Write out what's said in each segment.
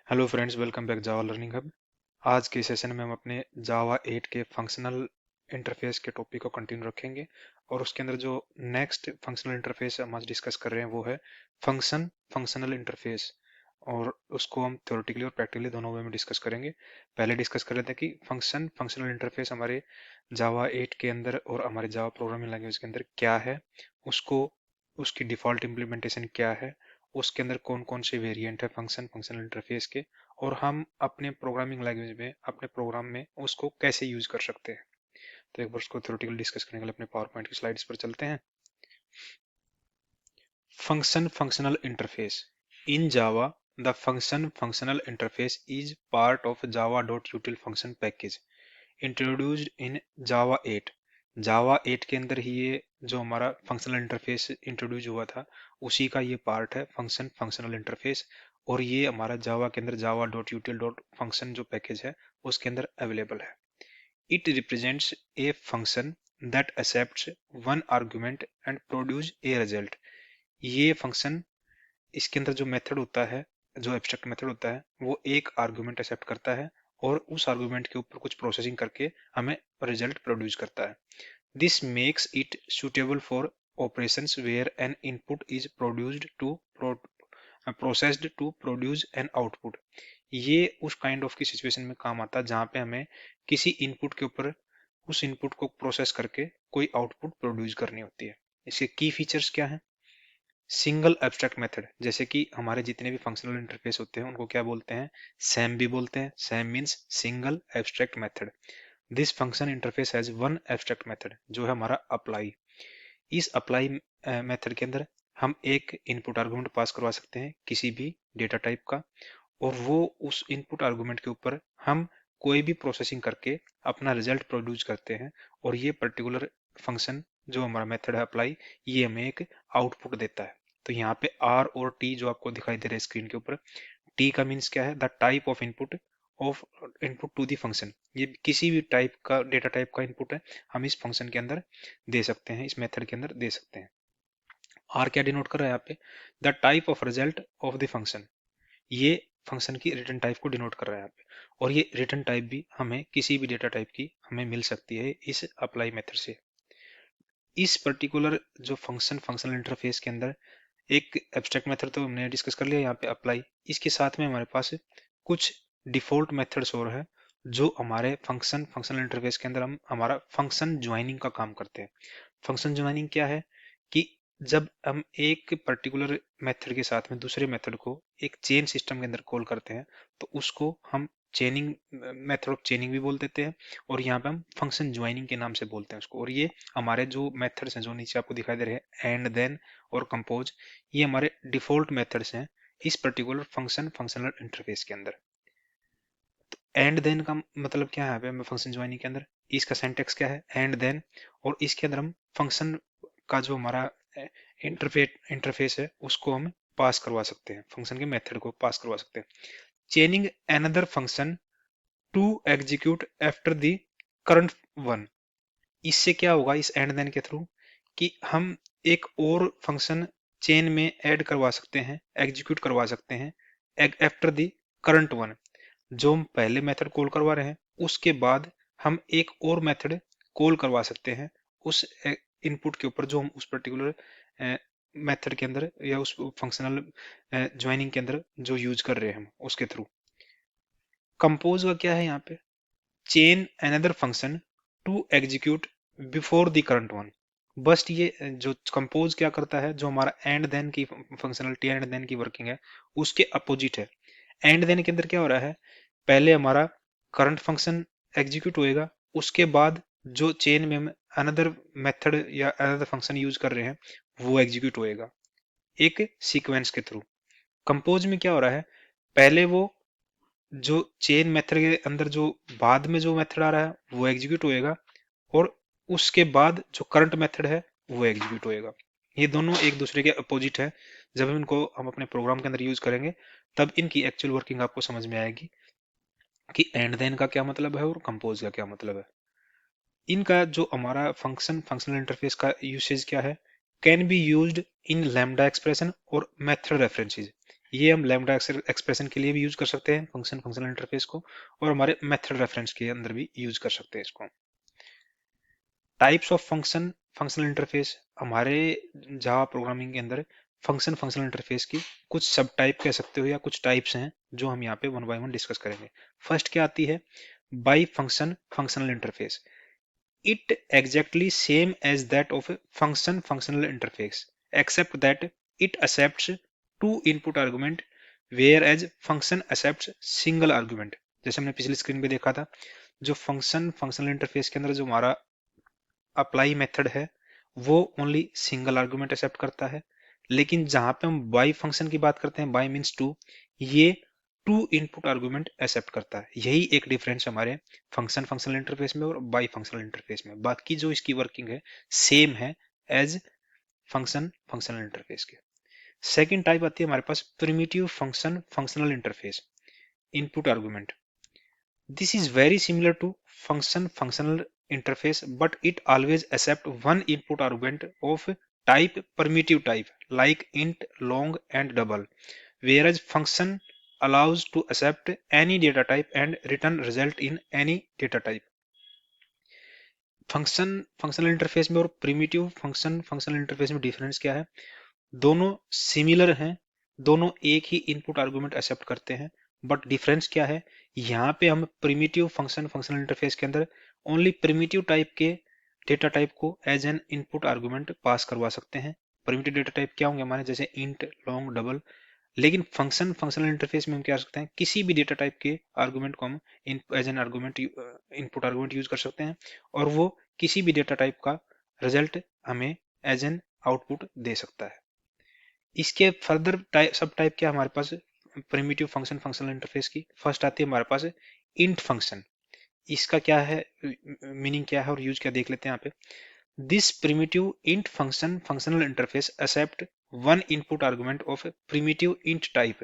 Hello friends, welcome back जावा learning hub. आज के session में हम अपने जावा 8 के फंक्शनल इंटरफेस के टॉपिक को कंटिन्यू रखेंगे और उसके अंदर जो नेक्स्ट फंक्शनल इंटरफेस हम आज डिस्कस कर रहे हैं वो है फंक्शनल इंटरफेस। और उसको हम थ्योरेटिकली और प्रैक्टिकली दोनों वे में डिस्कस करेंगे। पहले डिस्कस कर रहे थे कि फंक्शनल इंटरफेस हमारे जावा 8 के अंदर और हमारे जावा प्रोग्रामिंग लैंग्वेज के अंदर क्या है, उसको उसकी डिफॉल्ट इम्प्लीमेंटेशन क्या है, उसके अंदर कौन कौन से वेरिएंट है फंक्शनल इंटरफेस के, और हम अपने प्रोग्रामिंग लैंग्वेज में अपने प्रोग्राम में उसको कैसे यूज कर सकते हैं। तो एक बार उसको थ्योरेटिकल डिस्कस करने के लिए अपने पावर पॉइंट की स्लाइड्स पर चलते हैं। Functional interface in Java, the functional interface is part of java.util function package introduced in java 8। जावा 8 के अंदर ही ये जो हमारा फंक्शनल इंटरफेस इंट्रोड्यूस हुआ था उसी का ये पार्ट है फंक्शनल इंटरफेस। और ये हमारा जावा के अंदर जावा डॉट यूटिल डॉट फंक्शन जो पैकेज है उसके अंदर अवेलेबल है। It represents a function that accepts one argument and produce a result. ये फंक्शन, इसके अंदर जो मेथड होता है, जो एब्स्ट्रैक्ट मेथड होता है, वो एक आर्गुमेंट एक्सेप्ट करता है और उस आर्गुमेंट के ऊपर कुछ प्रोसेसिंग करके हमें रिजल्ट प्रोड्यूस करता है। This makes it suitable for operations where an input is processed to produce an output। ये उस काइंड ऑफ की सिचुएशन में काम आता है जहां पे हमें किसी इनपुट के ऊपर उस इनपुट को प्रोसेस करके कोई आउटपुट प्रोड्यूस करनी होती है। इसके की फीचर्स क्या है? सिंगल एब्स्ट्रैक्ट मेथड, जैसे कि हमारे जितने भी फंक्शनल इंटरफेस होते हैं उनको क्या बोलते हैं? सैम भी बोलते हैं। Sam means single abstract method. This function interface has one abstract method जो है हमारा अप्लाई। इस अप्लाई मेथड के अंदर हम एक इनपुट आर्गुमेंट पास करवा सकते हैं किसी भी डेटा टाइप का, और वो उस इनपुट आर्गुमेंट के ऊपर हम कोई भी प्रोसेसिंग करके अपना रिजल्ट प्रोड्यूस करते हैं। और ये पर्टिकुलर फंक्शन जो हमारा मेथड है अप्लाई, ये हमें एक आउटपुट देता है। तो यहाँ पे आर और टी जो आपको दिखाई दे रहा है स्क्रीन के ऊपर, टी का मीन्स क्या है? The type of input to the function. ये किसी भी टाइप का डेटा टाइप का इनपुट है, हम इस फंक्शन के अंदर दे सकते हैं, इस मेथड के अंदर दे सकते हैं। आर क्या डिनोट कर रहा है यहाँ पे? The type of result of the function. ये फंक्शन की रिटर्न टाइप को डिनोट कर रहा है यहाँ पे। और ये रिटर्न टाइप भी हमें किसी भी डेटा टाइप की हमें मिल सकती है इस अप्लाई मेथड से। इस पर्टिकुलर जो फंक्शनल इंटरफेस के अंदर एक एब्स्ट्रैक्ट मेथड तो हमने डिस्कस कर लिया यहाँ पे अप्लाई। इसके साथ में हमारे पास कुछ डिफॉल्ट मेथड्स और है जो हमारे फंक्शनल इंटरफेस के अंदर हम हमारा फंक्शन ज्वाइनिंग का काम करते हैं। फंक्शन ज्वाइनिंग क्या है कि जब हम एक पर्टिकुलर मेथड के साथ में दूसरे मेथड को एक चेन सिस्टम के अंदर कॉल करते हैं तो उसको हम चेनिंग, मेथड ऑफ चेनिंग भी बोल देते हैं। और यहाँ पे हम फंक्शन ज्वाइनिंग के नाम से बोलते हैं उसको। और ये हमारे जो मेथड्स हैं जो नीचे आपको दिखाई दे रहे हैं, एंड देन और कंपोज, ये हमारे डिफॉल्ट मेथड्स हैं इस पर्टिकुलर फंक्शनल इंटरफेस के अंदर। एंड देन का मतलब क्या है यहाँ पे हमें फंक्शन ज्वाइनिंग के अंदर? इसका सिंटैक्स क्या है? And then. और इसके अंदर हम फंक्शन का जो हमारा इंटरफेस है उसको हम पास करवा सकते हैं, फंक्शन के मेथड को पास करवा सकते हैं। Chaining another function to execute after the current one. इससे क्या होगा इस एंड देन के थ्रू कि हम एक और फंक्शन चेन में ऐड करवा सकते हैं, एग्जीक्यूट करवा सकते हैं आफ्टर द करंट वन। जो हम पहले मेथड कॉल करवा रहे हैं उसके बाद हम एक और मेथड कॉल करवा सकते हैं उस इनपुट के ऊपर जो हम उस पर्टिकुलर मेथड के अंदर या उस फंक्शनल ज्वाइनिंग के अंदर जो यूज कर रहे हैं हम उसके थ्रू। कंपोज का क्या है यहाँ पे? Chain another function to execute before the current one. बस ये जो कंपोज क्या करता है, जो हमारा एंड देन की फंक्शनलिटी, एंड देन की वर्किंग है, उसके अपोजिट है। एंड देन के अंदर क्या हो रहा है? पहले हमारा करंट फंक्शन एग्जीक्यूट होएगा, उसके बाद जो चेन में हम अनदर मेथड या अनदर फंक्शन यूज कर रहे हैं वो एग्जीक्यूट होएगा एक सीक्वेंस के थ्रू। कंपोज में क्या हो रहा है? पहले वो जो चेन मेथड के अंदर जो बाद में जो मेथड आ रहा है वो एग्जीक्यूट होएगा, और उसके बाद जो करंट मेथड है वो एग्जीक्यूट होएगा। ये दोनों एक दूसरे के अपोजिट है। जब इनको हम अपने प्रोग्राम के अंदर यूज करेंगे तब इनकी एक्चुअल वर्किंग आपको समझ में आएगी कि एंड देन का क्या मतलब है और कंपोज का क्या मतलब है। इनका जो हमारा फंक्शनल इंटरफेस का यूसेज क्या है? Can be used in lambda expression और मेथड रेफरेंसेस। ये हम लैम्डा एक्सप्रेशन के लिए भी यूज कर सकते हैं फंक्शन फंक्शनल इंटरफेस को, और हमारे मेथड रेफरेंस के अंदर भी यूज कर सकते हैं इसको। Types of function functional interface, हमारे जावा प्रोग्रामिंग के अंदर फंक्शन फंक्शनल इंटरफेस की कुछ सब टाइप कह सकते हो या कुछ टाइप्स हैं जो हम यहाँ पे वन बाय वन डिस्कस करेंगे। फर्स्ट क्या आती है, bi function functional interface. It exactly same as that of function functional interface except that it accepts two input argument whereas function accepts single argument. जैसे हमने पिछली screen पे देखा था, जो फंक्शन फंक्शनल इंटरफेस के अंदर जो हमारा अप्लाई मेथड है वो ओनली सिंगल आर्गुमेंट एक्सेप्ट करता है, लेकिन जहां पे हम बाई फंक्शन की बात करते हैं, बाई मीन्स टू, ये टू इनपुट आर्गुमेंट एक्सेप्ट करता है। यही एक डिफरेंस हमारे फंक्शन फंक्शनल इंटरफेस में और बाई फंक्शनल इंटरफेस में, बाकी जो इसकी वर्किंग है सेम है एज फंक्शन फंक्शनल इंटरफेस के। सेकेंड टाइप आती है हमारे पास primitive function functional interface input argument. This is very similar to function functional interface, but it always accept one input argument of type primitive type like int, long and double, whereas function allows to accept any data type and return result in any data type. Function functional interface में और primitive function functional interface में difference क्या है, दोनों similar हैं, दोनों एक ही input argument accept करते हैं, बट डिफरेंस क्या है, यहाँ पे हम प्रिमिटिव फंक्शन फंक्शनल इंटरफेस के अंदर ओनली प्रिमिटिव टाइप के डेटा टाइप को एज एन इनपुट आर्गुमेंट पास करवा सकते हैं। प्रिमिटिव डेटा टाइप क्या होंगे हमारे, जैसे इंट, लॉन्ग, डबल। लेकिन फंक्शन फंक्शनल इंटरफेस में हम क्या कर सकते हैं, किसी भी डेटा टाइप के आर्गुमेंट को हम as an argument input argument use कर सकते हैं, और वो किसी भी डेटा टाइप का रिजल्ट हमें एज एन आउटपुट दे सकता है। इसके फर्दर सब टाइप क्या हमारे पास प्रिमिटिव फंक्शन फंक्शनल इंटरफेस की। फर्स्ट आती है हमारे पास इंट फंक्शन। इसका क्या है, मीनिंग क्या है और यूज क्या, देख लेते हैं यहाँ पे। This primitive int function functional interface accept one input argument of primitive int type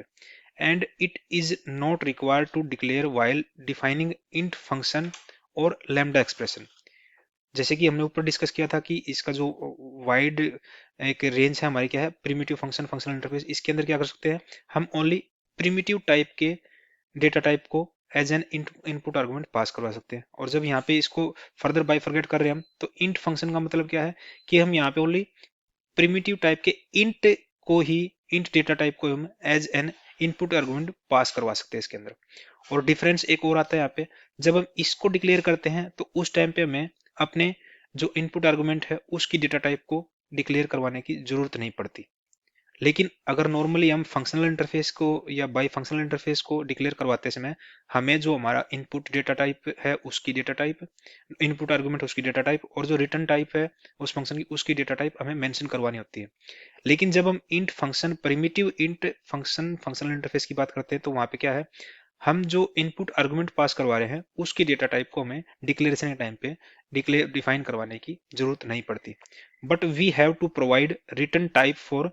and it is not required to declare while defining int function और lambda expression। जैसे कि हमने ऊपर डिस्कस किया था कि इसका जो वाइड एक रेंज है हमारी क्या है, प्रिमिटिव फंक्शन फंक्शनल इंटरफेस, इसके अंदर क्या कर सकते हैं हम, ओनली प्रिमिटिव टाइप के डेटा टाइप को एज एन इनपुट आर्गुमेंट पास करवा सकते हैं। और जब यहाँ पे इसको फर्दर बाइफरगेट कर रहे हैं हम, तो इंट फंक्शन का मतलब क्या है कि हम यहाँ पे ओनली प्रिमिटिव टाइप के इंट को ही, इंट डेटा टाइप को हम एज एन इनपुट आर्गुमेंट पास करवा सकते हैं इसके अंदर। और डिफरेंस एक और आता है यहाँ पे, जब हम इसको डिक्लेयर करते हैं तो उस टाइम पे हमें अपने जो इनपुट आर्गुमेंट है उसकी डेटा टाइप को डिक्लेयर करवाने की जरूरत नहीं पड़ती। लेकिन अगर नॉर्मली हम फंक्शनल इंटरफेस को या बाई फंक्शनल इंटरफेस को डिक्लेयर करवाते समय, हमें जो हमारा इनपुट डेटा टाइप है उसकी डेटा टाइप, इनपुट आर्गुमेंट उसकी डेटा टाइप, और जो रिटर्न टाइप है उस फंक्शन की उसकी डेटा टाइप हमें मेंशन करवानी होती है। लेकिन जब हम int function primitive int function functional interface की बात करते हैं, तो वहां पे क्या है, हम जो इनपुट आर्गुमेंट पास करवा रहे हैं उसकी डेटा टाइप को हमें डिक्लेरेशन के टाइम पे डिफाइन करवाने की जरूरत नहीं पड़ती, but we have to provide return type for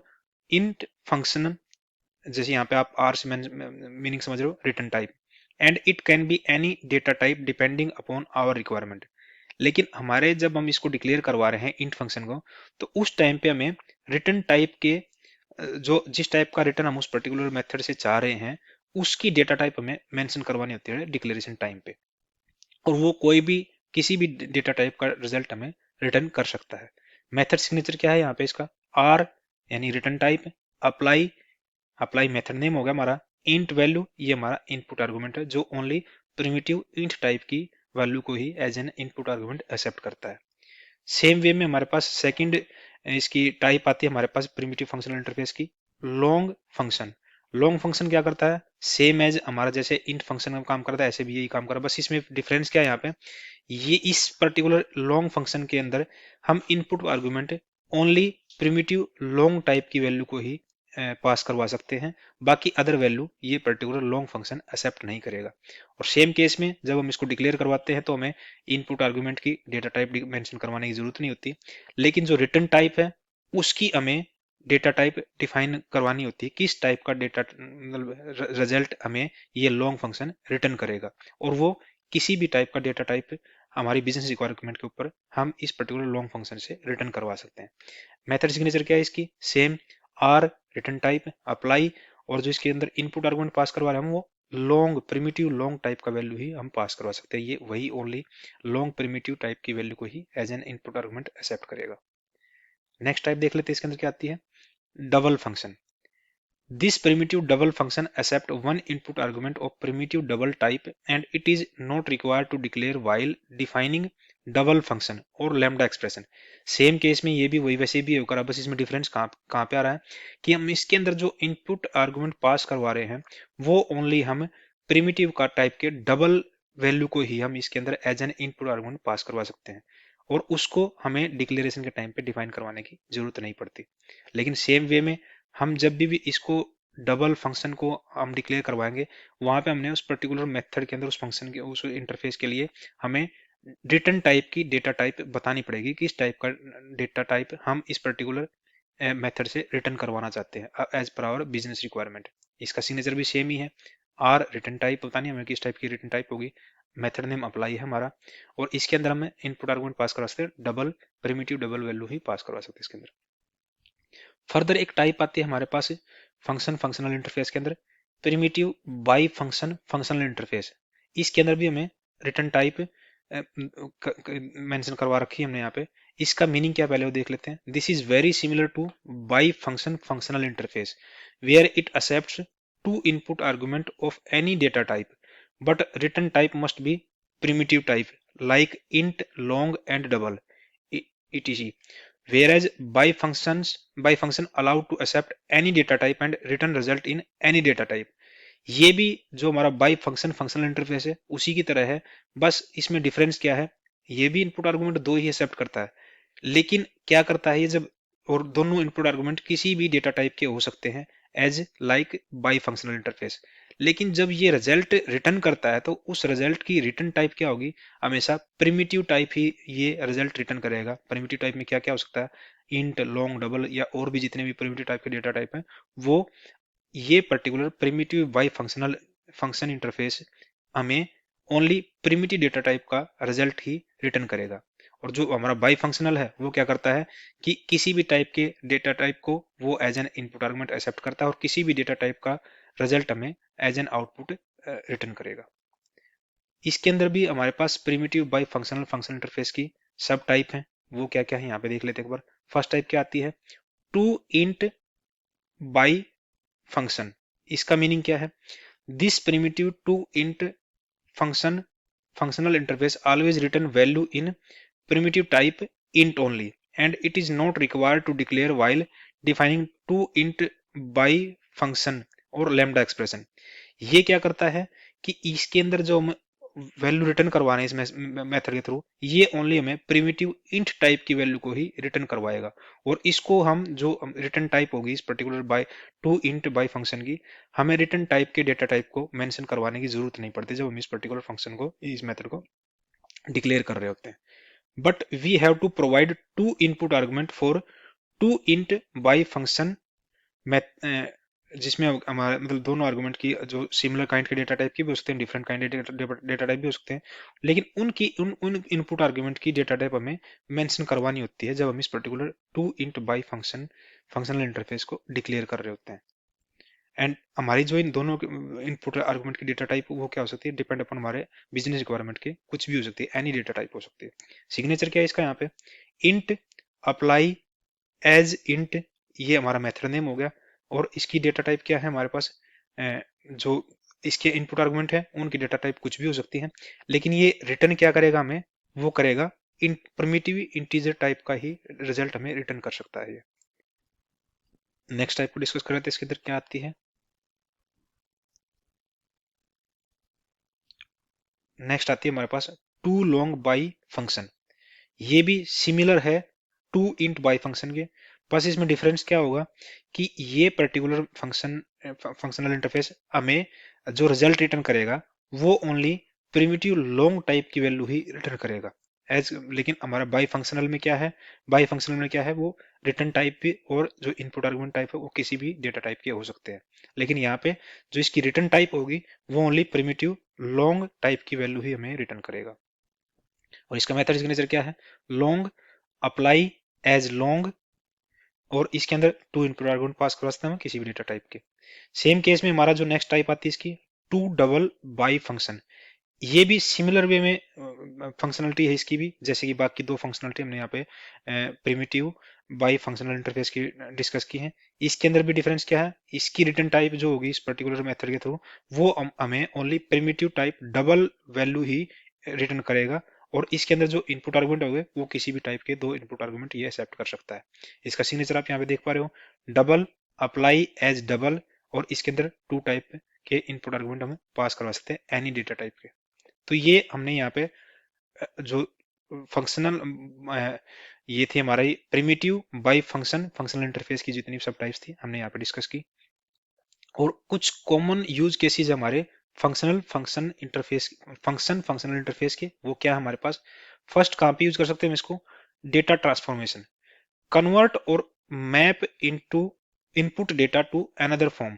int function. जैसे यहाँ पे आप आर से मीनिंग समझ रहे हो, return type, and it can be any data type depending upon our requirement. लेकिन हमारे जब हम इसको डिक्लेयर करवा रहे हैं इंट फंक्शन को, तो उस टाइम पे हमें रिटर्न टाइप के जो जिस टाइप का रिटर्न हम उस पर्टिकुलर मेथड से चाह रहे हैं उसकी डेटा टाइप हमें मेंशन करवानी होती है डिक्लेरेशन टाइम पे, और वो कोई भी किसी भी डेटा टाइप का रिजल्ट हमें रिटर्न कर सकता है। मेथड सिग्नेचर क्या है यहाँ पे इसका, आर यानी return type, apply, apply method name हो गया हमारा, इंट वैल्यू ये हमारा इनपुट आर्गुमेंट है जो ओनली प्रिमिटिव इंट टाइप की वैल्यू को ही as an input argument accept करता है। सेम वे में हमारे पास सेकंड इसकी टाइप आती है हमारे पास प्रिमिटिव फंक्शनल इंटरफेस की, लॉन्ग फंक्शन। लॉन्ग फंक्शन क्या करता है, सेम एज हमारा जैसे इंट फंक्शन में काम करता है ऐसे भी यही काम कर रहा है, बस इसमें डिफरेंस क्या है यहाँ पे, ये इस पर्टिकुलर लॉन्ग फंक्शन के अंदर हम input argument only primitive long type की वैल्यू को ही पास करवा सकते हैं, बाकी अदर वैल्यू ये पर्टिकुलर लॉन्ग फंक्शन एक्सेप्ट नहीं करेगा। और सेम केस में जब हम इसको डिक्लेयर करवाते हैं तो हमें इनपुट आर्गुमेंट की डेटा टाइप मेंशन करवाने की जरूरत नहीं होती, लेकिन जो रिटर्न टाइप है उसकी हमें डेटा टाइप डिफाइन करवानी होती है, किस टाइप का डेटा मतलब रिजल्ट हमें ये लॉन्ग फंक्शन रिटर्न करेगा, और वो किसी भी टाइप का डेटा टाइप हमारी बिजनेस रिक्वायरमेंट के ऊपर हम इस पर्टिकुलर लॉन्ग फंक्शन से रिटर्न करवा सकते हैं। मेथड सिग्नेचर क्या है इसकी, same, R return type, apply, और जो इसके अंदर इनपुट आर्गुमेंट पास करवा रहे हैं हम वो लॉन्ग प्रिमिटिव लॉन्ग टाइप का वैल्यू ही हम पास करवा सकते हैं। ये वही ओनली लॉन्ग प्रिमिटिव टाइप की वैल्यू को ही as an input argument accept करेगा। नेक्स्ट टाइप देख लेते हैं इसके अंदर क्या आती है, double function. This primitive double function accept one input argument of primitive double type and it is not required to declare while defining double function और lambda expression। सेम केस में ये भी वही वैसे भी होगा, बस इसमें डिफरेंस कहाँ पे आ रहा है कि हम इसके अंदर जो इनपुट आर्गुमेंट पास करवा रहे हैं वो ओनली हम प्रिमिटिव का टाइप के डबल वैल्यू को ही हम इसके अंदर एज एन इनपुट आर्गुमेंट पास करवा सकते हैं और उसको हमें डिक्लेरेशन के टाइम पे डिफाइन करवाने की जरूरत नहीं पड़ती। लेकिन सेम वे में हम जब भी इसको डबल फंक्शन को हम डिक्लेयर करवाएंगे वहां पे हमने उस पर्टिकुलर मेथड के अंदर उस फंक्शन के उस इंटरफेस के लिए हमें रिटर्न टाइप की डेटा टाइप बतानी पड़ेगी कि इस टाइप का डेटा टाइप हम इस पर्टिकुलर मेथड से रिटर्न करवाना चाहते हैं as per our business requirement. इसका सिग्नेचर भी सेम ही है, आर रिटर्न टाइप बतानी हमें किस टाइप की रिटर्न टाइप होगी, मेथड नेम अप्लाई है हमारा और इसके अंदर हमें इनपुट आर्गुमेंट पास करवा सकते हैं, डबल प्रिमिटिव डबल वैल्यू ही पास करवा सकते हैं इसके अंदर। फर्दर एक टाइप आती है हमारे पास फंक्शन फंक्शनल इंटरफेस के अंदर, primitive bi function functional interface. इसके अंदर भी हमें रिटर्न टाइप मेंशन करवा रखी है हमने यहाँ पे। इसका मीनिंग क्या पहले वो देख लेते हैं। This is very similar to bi function functional interface where it accepts two input argument of any data type but return type must be primitive type like int, long and double etc. Whereas by function allowed to accept any data type and return result in any data type। ये भी जो हमारा by function functional interface है उसी की तरह है, बस इसमें डिफरेंस क्या है, ये भी इनपुट आर्गुमेंट दो ही एक्सेप्ट करता है लेकिन क्या करता है ये जब, और दोनों इनपुट आर्गुमेंट किसी भी डेटा टाइप के हो सकते हैं as like bi functional interface. लेकिन जब ये रिजल्ट रिटर्न करता है तो उस रिजल्ट की रिटर्न टाइप क्या होगी, हमेशा प्रिमिटिव टाइप ही ये रिजल्ट रिटर्न करेगा। प्रिमिटिव टाइप में क्या क्या हो सकता है, इंट, लॉन्ग, डबल या और भी जितने भी प्रिमिटिव टाइप के डेटा टाइप हैं वो ये particular primitive bi functional function interface हमें ओनली प्रिमिटिव डेटा टाइप का रिजल्ट ही रिटर्न करेगा। और जो हमारा बाई फंक्शनल है वो क्या करता है कि किसी भी टाइप के डेटा टाइप को वो as an input argument accept करता है और किसी भी डेटा टाइप का रिजल्ट हमें एज एन आउटपुट रिटर्न करेगा। इसके अंदर भी हमारे पास primitive bi functional function interface की सब टाइप है, वो क्या क्या है यहाँ पे देख लेते हैं एक बार। फर्स्ट टाइप क्या आती है, टू इंट बाई फंक्शन। इसका मीनिंग क्या है, this primitive to int function functional interface always return value in primitive type int only and it is not required to declare while defining to int by function और lambda expression। ये क्या करता है कि इसके अंदर जो हम वैल्यू रिटर्न करवाना है इस मेथड के थ्रू ये ओनली हमें प्रिमिटिव इंट टाइप की वैल्यू को ही रिटर्न करवाएगा और इसको हम जो रिटर्न टाइप होगी इस particular bi to int bi function की, हमें रिटर्न टाइप के डेटा टाइप को मेंशन करवाने की जरूरत नहीं पड़ती जब हम इस पर्टिकुलर फंक्शन को इस मेथड को डिक्लेयर कर रहे होते हैं। But we have to provide two input argument for to int bi function जिसमें हमारे मतलब दोनों आर्गुमेंट की जो सिमिलर काइंड के डेटा टाइप की भी हो सकते हैं, डिफरेंट काइंड डेटा टाइप भी हो सकते हैं, लेकिन उन इनपुट आर्गुमेंट की डेटा टाइप हमें मेंशन करवानी होती है जब हम इस particular to int bi function functional interface को डिक्लेयर कर रहे होते हैं। एंड हमारी जो इन दोनों इनपुट आर्गुमेंट की डेटा टाइप वो क्या हो सकती है, डिपेंड अपॉन हमारे बिजनेस रिक्वायरमेंट के कुछ भी हो सकती है, एनी डेटा टाइप हो सकती है। सिग्नेचर क्या है इसका यहाँ पे, इंट अप्लाई एज इंट, ये हमारा मेथड नेम हो गया और इसकी डेटा टाइप क्या है हमारे पास, जो इसके इनपुट आर्गुमेंट है उनकी डेटा टाइप कुछ भी हो सकती है लेकिन ये रिटर्न क्या करेगा हमें, वो करेगा इन प्रिमिटिव इंटीजर टाइप का ही रिजल्ट हमें रिटर्न कर सकता है ये। नेक्स्ट टाइप को डिस्कस कर रहे थे, इसके अंदर क्या आती है, नेक्स्ट आती है हमारे पास टू लॉन्ग बाई फंक्शन। ये भी सिमिलर है टू इंट बाई फंक्शन के, बस इसमें डिफरेंस क्या होगा कि ये पर्टिकुलर फंक्शनल इंटरफेस हमें जो रिजल्ट रिटर्न करेगा वो ओनली प्रिमिटिव लॉन्ग टाइप की वैल्यू ही रिटर्न करेगा एज। लेकिन हमारा बाई फंक्शनल में क्या है, बाई फंक्शनल में क्या है, वो रिटर्न टाइप भी और जो इनपुट आर्गुमेंट टाइप है वो किसी भी डेटा टाइप के हो सकते हैं, लेकिन यहाँ पे जो इसकी रिटर्न टाइप होगी वो ओनली प्रिमिटिव लॉन्ग टाइप की वैल्यू ही हमें रिटर्न करेगा। और इसका मेथड सिग्नेचर क्या है, लॉन्ग अप्लाई एज लॉन्ग और इसके अंदर टू इनपुट आर्गुमेंट पास करवा सकते हैं हम किसी भी डेटा टाइप के। सेम केस में हमारा जो नेक्स्ट टाइप आती है इसकी टू डबल बाई फंक्शन। ये भी सिमिलर वे में फंक्शनलिटी है इसकी भी, जैसे कि बाकी दो फंक्शनलिटी हमने यहाँ पे प्रिमिटिव बाई फंक्शनल इंटरफेस की डिस्कस की है। इसके अंदर भी डिफरेंस क्या है, इसकी रिटर्न टाइप जो होगी इस पर्टिकुलर मेथड के थ्रू वो हमें only primitive type double value ही रिटर्न करेगा, और इसके अंदर जो इनपुट आर्गुमेंट होंगे वो किसी भी टाइप के दो इनपुट आर्गुमेंट ये एक्सेप्ट कर सकता है। इसका सिग्नेचर आप यहाँ पे देख पा रहे हो, डबल अप्लाई एज डबल, और इसके अंदर टू टाइप के इनपुट आर्गुमेंट हम पास करवा सकते हैं एनी डेटा टाइप के। तो ये हमने यहाँ पे जो फंक्शनल ये थी हमारी प्रिमिटिव बाई फंक्शनल इंटरफेस की जितनी सब टाइप्स थी हमने यहाँ पे डिस्कस की। और कुछ कॉमन यूज केसेस हमारे फंक्शनल इंटरफेस के, वो क्या है हमारे पास। फर्स्ट कहाँ पे यूज कर सकते हैं हम इसको, डेटा ट्रांसफॉर्मेशन, कन्वर्ट और map into input data to another form.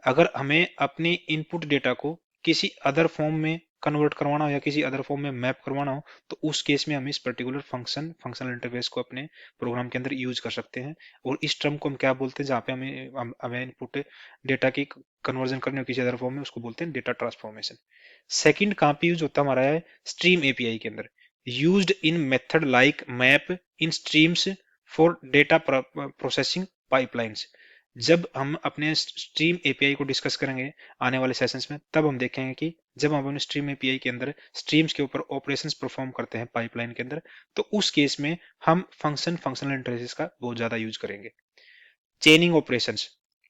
अगर हमें अपने इनपुट डेटा को किसी अदर फॉर्म में कन्वर्ट करवाना हो या किसी अदर फॉर्म में मैप करवाना हो, तो उस केस में हम इस पर्टिकुलर फंक्शनल इंटरफेस को अपने प्रोग्राम के अंदर यूज कर सकते हैं। और इस टर्म को हम क्या बोलते हैं, जहाँ पे हमें इनपुट डेटा की कन्वर्जन करनी हो किसी अदर फॉर्म में, उसको बोलते हैं डेटा ट्रांसफॉर्मेशन। सेकंड कहाँ पे यूज होता है हमारा है स्ट्रीम एपीआई के अंदर, used in method like map in streams for data processing pipelines. जब हम अपने स्ट्रीम एपीआई को डिस्कस करेंगे आने वाले सेशंस में, तब हम देखेंगे कि जब हम अपने स्ट्रीम एपीआई के अंदर स्ट्रीम्स के ऊपर ऑपरेशंस परफॉर्म करते हैं पाइपलाइन के अंदर, तो उस केस में हम फंक्शनल इंटरफेस का बहुत ज्यादा यूज करेंगे। चेनिंग operations,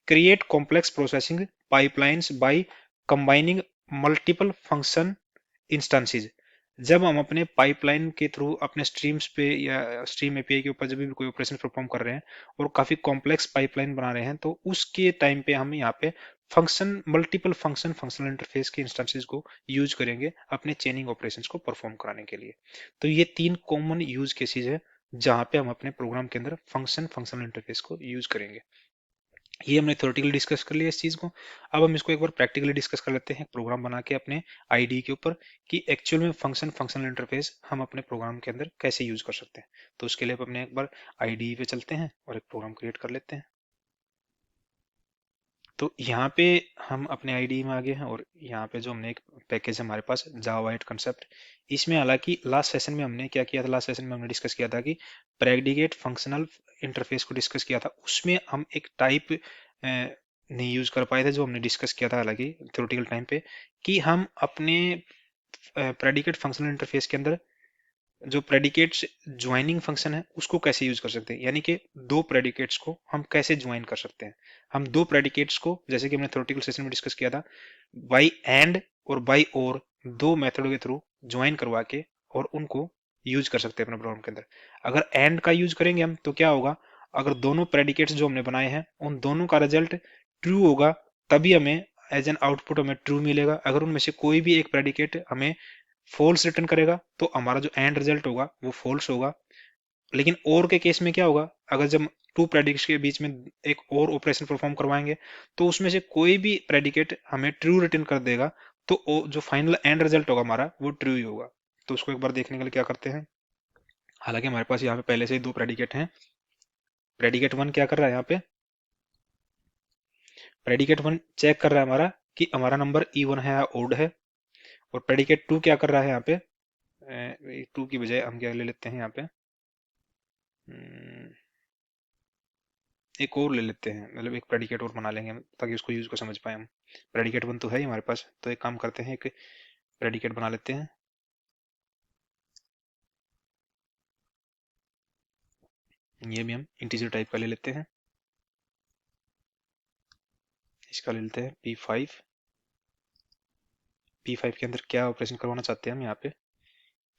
create complex processing pipelines by combining multiple function instances. जब हम अपने पाइपलाइन के थ्रू अपने स्ट्रीम्स पे या स्ट्रीम एपीआई के ऊपर जब भी कोई ऑपरेशन परफॉर्म कर रहे हैं और काफी कॉम्प्लेक्स पाइपलाइन बना रहे हैं, तो उसके टाइम पे हम यहाँ पे मल्टीपल फंक्शनल इंटरफेस के इंस्टेंसेस को यूज करेंगे अपने चेनिंग ऑपरेशंस को परफॉर्म कराने के लिए। तो ये तीन कॉमन यूज केसेस है जहां पे हम अपने प्रोग्राम के अंदर फंक्शनल इंटरफेस को यूज करेंगे। ये हमने थ्योरेटिकली डिस्कस कर लिया इस चीज को। अब हम इसको एक बार प्रैक्टिकली डिस्कस कर लेते हैं प्रोग्राम बना के अपने आईडी के ऊपर, कि एक्चुअल में फंक्शनल इंटरफेस हम अपने प्रोग्राम के अंदर कैसे यूज कर सकते हैं। तो उसके लिए अपने एक बार आईडी पे चलते हैं और एक प्रोग्राम क्रिएट कर लेते हैं। तो यहाँ पे हम अपने आईडी में आ गए हैं, और यहाँ पे जो हमने एक पैकेज है हमारे पास जावा 8 कंसेप्ट, इसमें हालांकि लास्ट सेशन में हमने क्या किया था, लास्ट सेशन में हमने डिस्कस किया था कि प्रेडिकेट फंक्शनल इंटरफेस को डिस्कस किया था, उसमें हम एक टाइप नहीं यूज कर पाए थे जो हमने डिस्कस किया था हालांकि थ्योरेटिकल टाइम पे, कि हम अपने प्रेडिकेट फंक्शनल इंटरफेस के अंदर जो प्रेडिकेट्स ज्वाइनिंग फंक्शन है उसको कैसे यूज कर सकते हैं, यानी कि दो प्रेडिकेट्स को हम कैसे ज्वाइन कर सकते हैं। हम दो प्रेडिकेट्स को, जैसे कि हमने थ्योरेटिकल सेशन में डिस्कस किया था, बाई एंड और बाई और दो मेथड के थ्रू ज्वाइन करवा के और उनको यूज कर सकते हैं अपने प्रोग्राम के अंदर। अगर एंड का यूज करेंगे हम तो क्या होगा, अगर दोनों प्रेडिकेट्स जो हमने बनाए हैं उन दोनों का रिजल्ट ट्रू होगा, तभी हमें एज एन आउटपुट हमें ट्रू मिलेगा। अगर उनमें से कोई भी एक प्रेडिकेट हमें फॉल्स रिटर्न करेगा तो हमारा जो एंड रिजल्ट होगा वो फॉल्स होगा। लेकिन और के केस में क्या होगा, अगर जब टू प्रेडिकेट्स के बीच में एक और ऑपरेशन परफॉर्म करवाएंगे तो उसमें से कोई भी प्रेडिकेट हमें ट्रू रिटर्न कर देगा, तो जो फाइनल एंड रिजल्ट होगा हमारा वो ट्रू ही होगा। तो उसको एक बार देखने के लिए क्या करते हैं, हालांकि हमारे पास यहाँ पे पहले से ही दो प्रेडिकेट हैं। प्रेडिकेट वन क्या कर रहा है यहाँ पे, प्रेडिकेट वन चेक कर रहा है हमारा कि हमारा नंबर इवन है या ओड है। और प्रेडिकेट टू क्या कर रहा है यहाँ पे, टू की बजाय हम क्या ले लेते हैं यहाँ पे, एक और ले लेते हैं, मतलब एक प्रेडिकेट और बना लेंगे हम ताकि उसको यूज को समझ पाए हम। प्रेडिकेट वन तो है ही हमारे पास, तो एक काम करते हैं, एक प्रेडिकेट बना लेते हैं। ये भी हम इंटीजर टाइप का ले लेते हैं, इसका ले लेते हैं P5। P5 के अंदर क्या ऑपरेशन करवाना चाहते हैं हम यहाँ पे,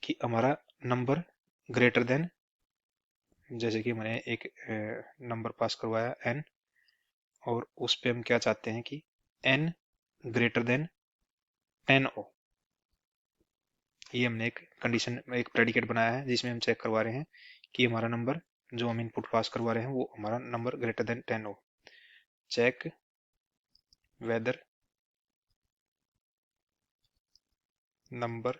कि हमारा नंबर ग्रेटर देन, जैसे कि मैंने एक नंबर पास करवाया n, और उस पे हम क्या चाहते हैं कि n ग्रेटर देन 10 हो। ये हमने एक कंडीशन, एक प्रेडिकेट बनाया है जिसमें हम चेक करवा रहे हैं कि हमारा नंबर जो हम इनपुट पास करवा रहे हैं वो हमारा नंबर ग्रेटर देन 10 हो। Check whether number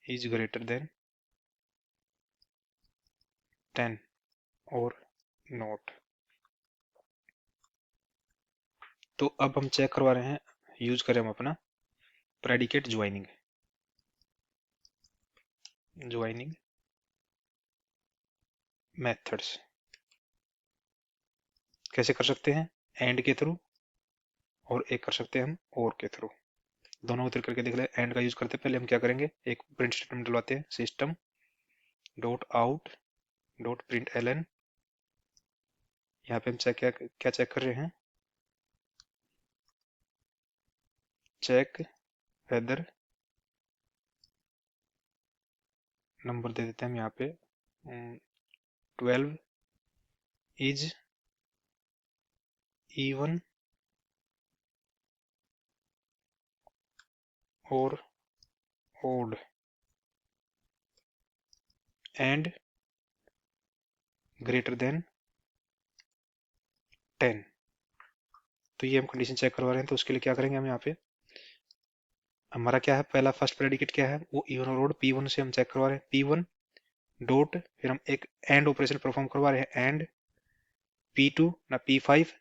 is greater than 10 और नॉट। तो अब हम चेक करवा रहे हैं, यूज करें हम अपना प्रेडिकेट ज्वाइनिंग। ज्वाइनिंग मेथड्स कैसे कर सकते हैं, एंड के थ्रू, और एक कर सकते हैं हम और के थ्रू। दोनों को करके देख ले। एंड का यूज करते पहले हम क्या करेंगे, एक प्रिंट स्टेटमेंट डलवाते हैं, system dot out dot print L N. यहाँ पे हम चेक क्या क्या चेक कर रहे हैं, चेक वेदर, नंबर दे देते हैं हम यहाँ पे 12 इज इवन और ओड एंड ग्रेटर देन 10। तो ये हम कंडीशन चेक करवा रहे हैं, तो उसके लिए क्या करेंगे हम यहाँ पे, हमारा क्या है, पहला फर्स्ट प्रेडिकेट क्या है, वो इवन और ओड P1 से हम चेक करवा रहे हैं, P1 डॉट, फिर हम एक एंड ऑपरेशन परफॉर्म करवा रहे हैं, एंड P2 ना P5,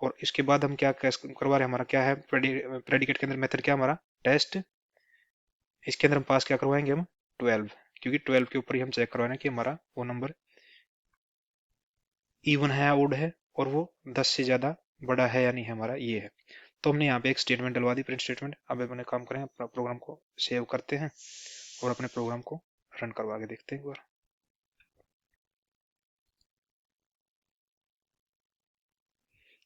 और इसके बाद हम क्या करवा रहे हैं, हमारा क्या है प्रेडिकेट के अंदर मेथड क्या हमारा टेस्ट, इसके अंदर हम पास क्या करवाएंगे हम 12, क्योंकि 12 के ऊपर ही हम चेक करवाना है कि हमारा वो नंबर इवन है या ओड है, और वो 10 से ज्यादा बड़ा है या नहीं है, हमारा ये है। तो हमने यहाँ पे एक स्टेटमेंट डलवा दी, प्रिंट स्टेटमेंट। अब अपने काम करें, अपना प्रोग्राम को सेव करते हैं और अपने प्रोग्राम को रन करवा के देखते हैं एक बार।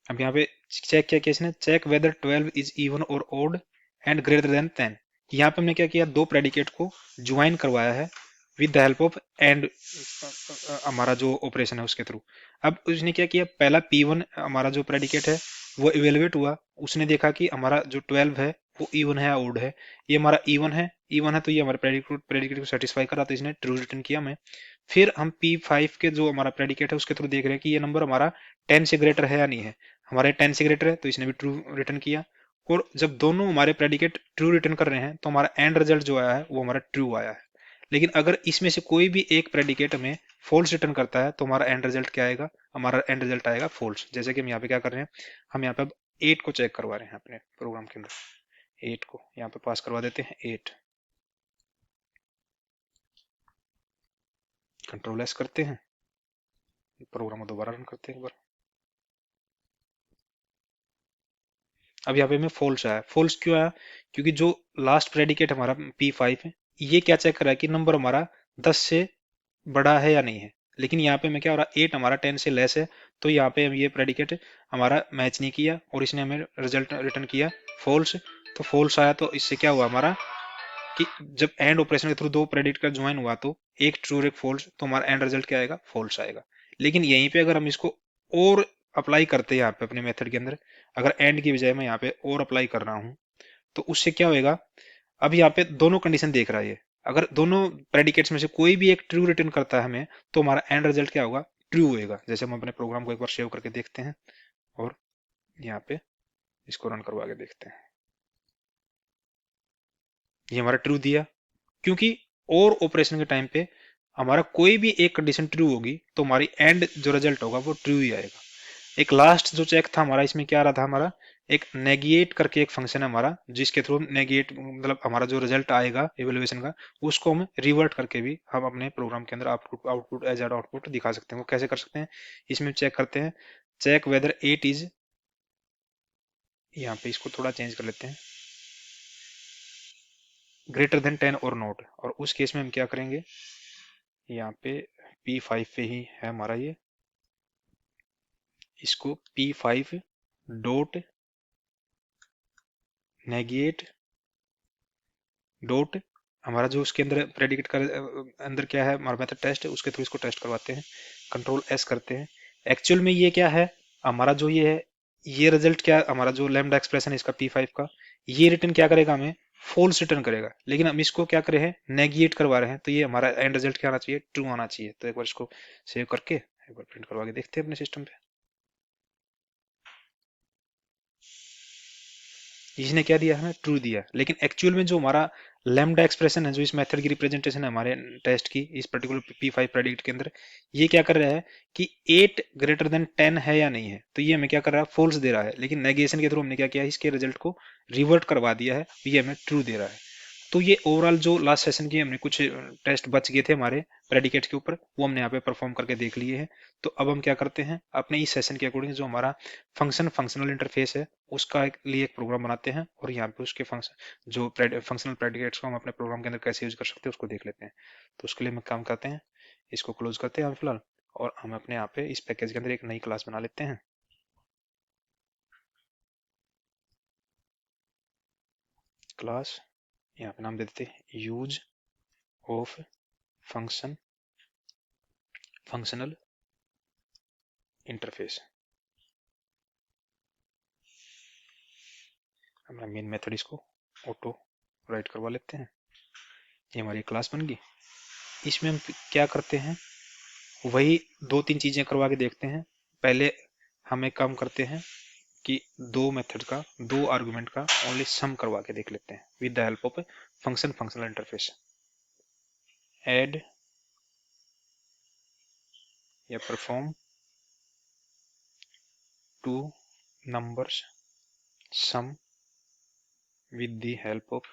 अब यहाँ पे चेक क्या किया इसने, चेक वेदर 12 इज इवन और ओड एंड ग्रेटर देन 10। यहाँ पे हमने क्या किया, दो प्रेडिकेट को ज्वाइन करवाया है with the help of and, हमारा जो ऑपरेशन है उसके थ्रू। अब उसने क्या किया, पहला P1 हमारा जो प्रेडिकेट है वो इवेलुएट हुआ, उसने देखा कि हमारा जो 12 है वो इवन है या ओड है, ये हमारा इवन है तो ये हमारे प्रेडिकेट को सेटिस्फाई करा, तो इसने ट्रू रिटर्न किया हमें। फिर हम P5 के जो हमारा प्रेडिकेट है उसके थ्रू देख रहे हैं कि ये नंबर हमारा 10 से ग्रेटर है या नहीं है, हमारे 10 से ग्रेटर है तो इसने भी ट्रू रिटर्न किया। और जब दोनों हमारे प्रेडिकेट ट्रू रिटर्न कर रहे हैं तो हमारा एंड रिजल्ट जो आया है वो हमारा ट्रू आया है। लेकिन अगर इसमें से कोई भी एक प्रेडिकेट हमें फॉल्स रिटर्न करता है तो हमारा एंड रिजल्ट क्या आएगा, हमारा एंड रिजल्ट आएगा फॉल्स। जैसे कि हम यहाँ पे क्या कर रहे हैं, हम यहाँ पे अब 8 को चेक करवा रहे हैं अपने प्रोग्राम के अंदर, 8 को यहाँ पे पास करवा देते हैं 8, कंट्रोल एस करते हैं, प्रोग्राम को दोबारा रन करते हैं एक बार। अब यहाँ पे हमें फॉल्स आया, फॉल्स क्यों आया, क्योंकि जो लास्ट प्रेडिकेट हमारा P5 है ये क्या चेक कर रहा है कि नंबर हमारा 10 से बड़ा है या नहीं है। लेकिन यहाँ पे मैं क्या हो रहा, 8 हमारा 10 से लेस है, तो यहाँ पे हम ये प्रेडिकेट हमारा मैच नहीं किया और इसने हमें रिजल्ट रिटर्न किया फॉल्स। तो फॉल्स आया, तो इससे क्या हुआ हमारा कि जब एंड ऑपरेशन के थ्रू दो प्रेडिक्ट का ज्वाइन हुआ तो एक ट्रू और एक फॉल्स, तो हमारा एंड रिजल्ट क्या आएगा, फॉल्स आएगा। लेकिन यहीं पे अगर हम इसको और अप्लाई करते हैं यहाँ पे अपने मेथड के अंदर, अगर एंड की बजाय मैं यहाँ पे और अप्लाई कर रहा हूँ, तो उससे क्या होएगा, अब यहाँ पे दोनों कंडीशन देख रहा है ये, अगर दोनों प्रेडिकेट्स में से कोई भी एक ट्रू रिटर्न करता है हमें तो हमारा एंड रिजल्ट क्या होगा, ट्रू होएगा। जैसे हम अपने प्रोग्राम को एक बार सेव करके देखते हैं और यहाँ पे इसको रन करवा के देखते हैं, ये हमारा ट्रू दिया, क्योंकि और ऑपरेशन के टाइम पे हमारा कोई भी एक कंडीशन ट्रू होगी तो हमारी एंड जो रिजल्ट होगा वो ट्रू ही आएगा। एक लास्ट जो चेक था हमारा, इसमें क्या आ रहा था, हमारा एक नेगेट करके एक फंक्शन है हमारा, जिसके थ्रू नेगेट मतलब हमारा जो रिजल्ट आएगा इवेल्युएशन का उसको हम रिवर्ट करके भी हम अपने प्रोग्राम के अंदर आउटपुट आउटपुट एज आउटपुट दिखा सकते हैं। वो कैसे कर सकते हैं, इसमें चेक करते हैं, चेक वेदर 8 इज, यहाँ पे इसको थोड़ा चेंज कर लेते हैं, ग्रेटर देन 10 और नॉट, और उस केस में हम क्या करेंगे, यहाँ पे P5 पे ही है हमारा ये, इसको P5 डॉट नेगेट डॉट, हमारा जो उसके अंदर प्रेडिकेट का अंदर क्या है हमारा मेथड टेस्ट है, उसके थ्रू इसको टेस्ट करवाते हैं, कंट्रोल एस करते हैं। एक्चुअल में ये क्या है, हमारा जो ये है, ये रिजल्ट क्या हमारा जो लैम्डा एक्सप्रेशन है इसका P5 का, ये रिटर्न क्या करेगा, हमें फॉल्स रिटर्न करेगा। लेकिन हम इसको क्या कर रहे हैं, नेगेट करवा रहे हैं, तो ये हमारा एंड रिजल्ट क्या आना चाहिए, ट्रू आना चाहिए। तो एक बार इसको सेव करके एक बार प्रिंट करवा के देखते हैं अपने सिस्टम पे। इसने क्या दिया, हमें ट्रू दिया। लेकिन एक्चुअल में जो हमारा लैम्डा एक्सप्रेशन है, जो इस मेथड की रिप्रेजेंटेशन है हमारे टेस्ट की, इस पर्टिकुलर P5 प्रेडिक्ट के अंदर, ये क्या कर रहा है कि 8 ग्रेटर देन 10 है या नहीं है, तो ये हमें क्या कर रहा है, फॉल्स दे रहा है। लेकिन नेगेशन के थ्रू हमने क्या किया, इसके रिजल्ट को रिवर्ट करवा दिया है, ये हमें ट्रू दे रहा है। तो ये ओवरऑल जो लास्ट सेशन की हमने कुछ टेस्ट बच गए थे हमारे प्रेडिकेट्स के ऊपर, वो हमने यहाँ पे परफॉर्म करके देख लिए हैं। तो अब हम क्या करते हैं, अपने इस सेशन के अकॉर्डिंग जो हमारा फंक्शनल इंटरफेस है, उसका लिए एक प्रोग्राम बनाते हैं, और यहाँ पे उसके फंक्शन जो फंक्शनल प्रेडिकेट्स को हम अपने प्रोग्राम के अंदर कैसे यूज कर सकते हैं उसको देख लेते हैं। तो उसके लिए हम काम करते हैं, इसको क्लोज करते हैं हम फिलहाल, और हम अपने यहाँ पे इस पैकेज के अंदर एक नई क्लास बना लेते हैं। क्लास, यहाँ पे नाम दे देते हैं यूज ऑफ फंक्शनल इंटरफेस। हमारा मेन मेथड इसको ऑटो राइट करवा लेते हैं। ये हमारी क्लास बन गई। इसमें हम क्या करते हैं, वही दो तीन चीजें करवा के देखते हैं। पहले हम एक काम करते हैं कि दो मेथड का, दो आर्गुमेंट का ओनली सम करवा के देख लेते हैं with the help of functional interface. Add या perform two numbers sum with the help of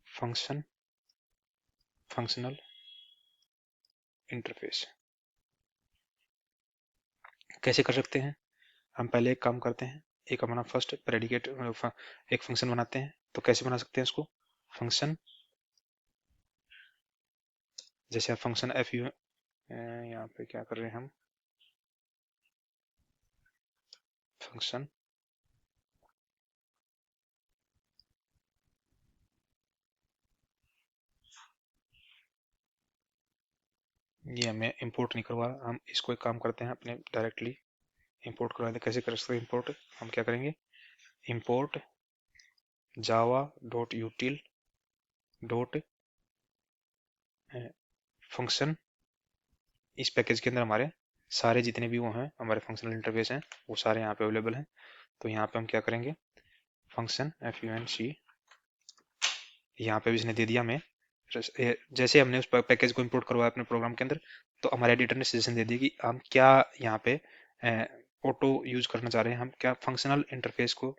functional interface. कैसे कर सकते हैं, हम पहले एक काम करते हैं, एक अपना फर्स्ट प्रेडिकेट एक फंक्शन बनाते हैं। तो कैसे बना सकते हैं इसको, फंक्शन, जैसे आप फंक्शन एफ यू, यहाँ पे क्या कर रहे हैं हम, फंक्शन ये हमें इंपोर्ट नहीं करवा, हम इसको एक काम करते हैं, अपने डायरेक्टली इंपोर्ट करवा दें। कैसे कर सकते हैं इंपोर्ट, हम क्या करेंगे, import Java dot यूटिल dot function. इस पैकेज के अंदर हमारे सारे जितने भी वो हैं हमारे फंक्शनल इंटरफेस हैं, वो सारे यहाँ पे अवेलेबल हैं। तो यहाँ पे हम क्या करेंगे, फंक्शन FUNC, यहाँ पे भी इसने दे दिया हमें। जैसे हमने उस पैकेज को इंपोर्ट करवाया अपने प्रोग्राम के अंदर, तो हमारे एडिटर ने सजेशन दे दिया कि हम क्या यहाँ पे ऑटो यूज करना चाह रहे हैं, हम क्या फंक्शनल इंटरफेस को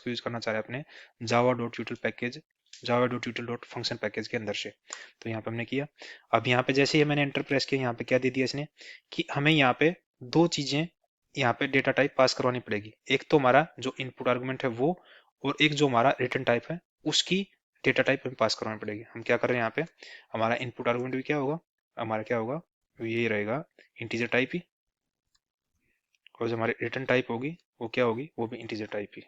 यूज करना चाह रहे हैं अपने Java dot यूटिल package, Java dot यूटिल dot function package के अंदर से। तो यहाँ पे हमने किया। अब यहाँ पे जैसे ही मैंने एंटर प्रेस किया, यहाँ पे क्या दे दिया इसने कि हमें यहाँ पे दो चीजें, यहाँ पे डेटा टाइप पास करवानी पड़ेगी। एक तो हमारा जो इनपुट आर्गुमेंट है वो, और एक जो हमारा रिटर्न टाइप है उसकी डेटा टाइप हमें पास करवानी पड़ेगी। हम क्या कर रहे हैं यहाँ पे, हमारा इनपुट आर्गुमेंट भी क्या होगा, हमारा क्या होगा, ये रहेगा इंटीजर टाइप ही, और जो हमारी रिटर्न टाइप होगी वो क्या होगी, वो भी इंटीजर टाइप ही।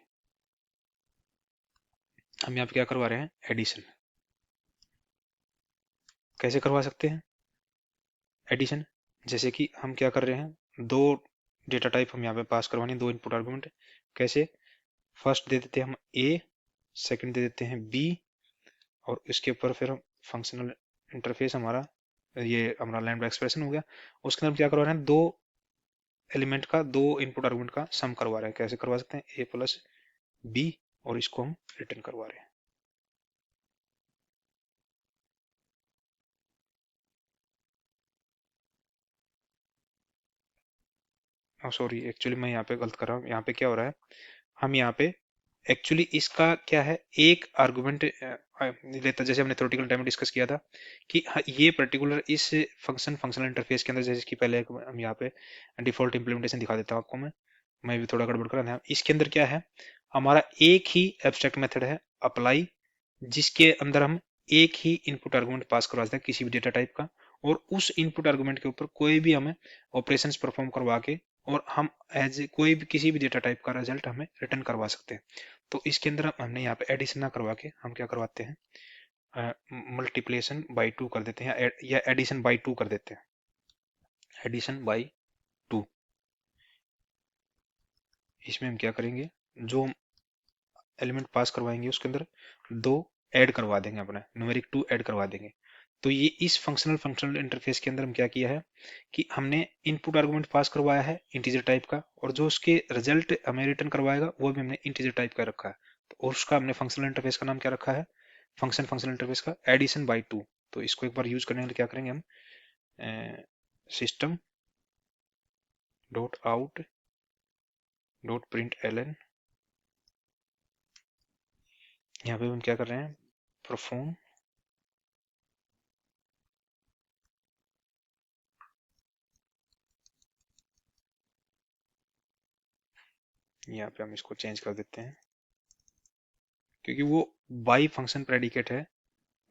हम यहाँ पे क्या करवा रहे हैं, एडिशन। कैसे करवा सकते हैं एडिशन, जैसे कि हम क्या कर रहे हैं, दो डेटा टाइप हम यहाँ पे पास करवानी, दो इनपुट आर्गुमेंट। कैसे, फर्स्ट दे देते हैं हम ए, सेकंड दे देते हैं बी, और इसके ऊपर फिर हम फंक्शनल इंटरफेस हमारा, ये हमारा लैम्ब्डा एक्सप्रेशन हो गया। उसके अंदर क्या करवा रहे हैं, दो एलिमेंट का, दो इनपुट आर्गुमेंट का सम करवा रहे हैं। कैसे करवा सकते हैं, ए प्लस बी, और इसको हम रिटर्न करवा रहे हैं। सॉरी, एक्चुअली मैं यहाँ पे गलत कर रहा हूँ। यहाँ पे क्या हो रहा है, हम यहाँ पे एक्चुअली इसका क्या है, एक आर्गुमेंट लेता, जैसे हमने थ्योरेटिकल टाइम में डिस्कस किया था कि ये पर्टिकुलर इस फंक्शनल इंटरफेस के अंदर, जैसे कि पहले हम यहाँ पे डिफॉल्ट इंप्लीमेंटेशन दिखा देता हूँ आपको मैं भी थोड़ा गड़बड़ कर रहा था। इसके अंदर क्या है, हमारा एक ही एब्स्ट्रैक्ट मेथड है अप्लाई, जिसके अंदर हम एक ही इनपुट आर्गुमेंट पास करवा सकते हैं किसी भी डेटा टाइप का, और उस इनपुट आर्गुमेंट के ऊपर कोई भी हमें ऑपरेशंस परफॉर्म करवा के, और हम एज कोई भी किसी भी डेटा टाइप का रिजल्ट हमें रिटर्न करवा सकते हैं। तो इसके अंदर हमने यहाँ पे एडिशन ना करवा के हम क्या करवाते हैं, मल्टीप्लेशन बाई टू कर देते हैं, या एडिशन बाई टू कर देते हैं, एडिशन बाई टू। इसमें हम क्या करेंगे, जो एलिमेंट पास करवाएंगे उसके अंदर दो ऐड करवा देंगे, अपने न्यूमेरिक टू ऐड करवा देंगे। तो ये इस फंक्शनल इंटरफेस के अंदर हम क्या किया है कि हमने इनपुट आर्गुमेंट पास करवाया है इंटीजर टाइप का, और जो उसके रिजल्ट हमें रिटर्न करवाएगा वो भी हमने इंटीजर टाइप का रखा है। तो और उसका हमने फंक्शनल इंटरफेस का नाम क्या रखा है, फंक्शनल इंटरफेस का एडिशन बाई 2। तो इसको एक बार यूज करने के लिए क्या करेंगे हम, system dot out dot print L N, यहाँ पे हम क्या कर रहे हैं, परफॉर्म यहाँ पे हम इसको चेंज कर देते हैं क्योंकि वो बाई फंक्शन प्रेडिकेट है,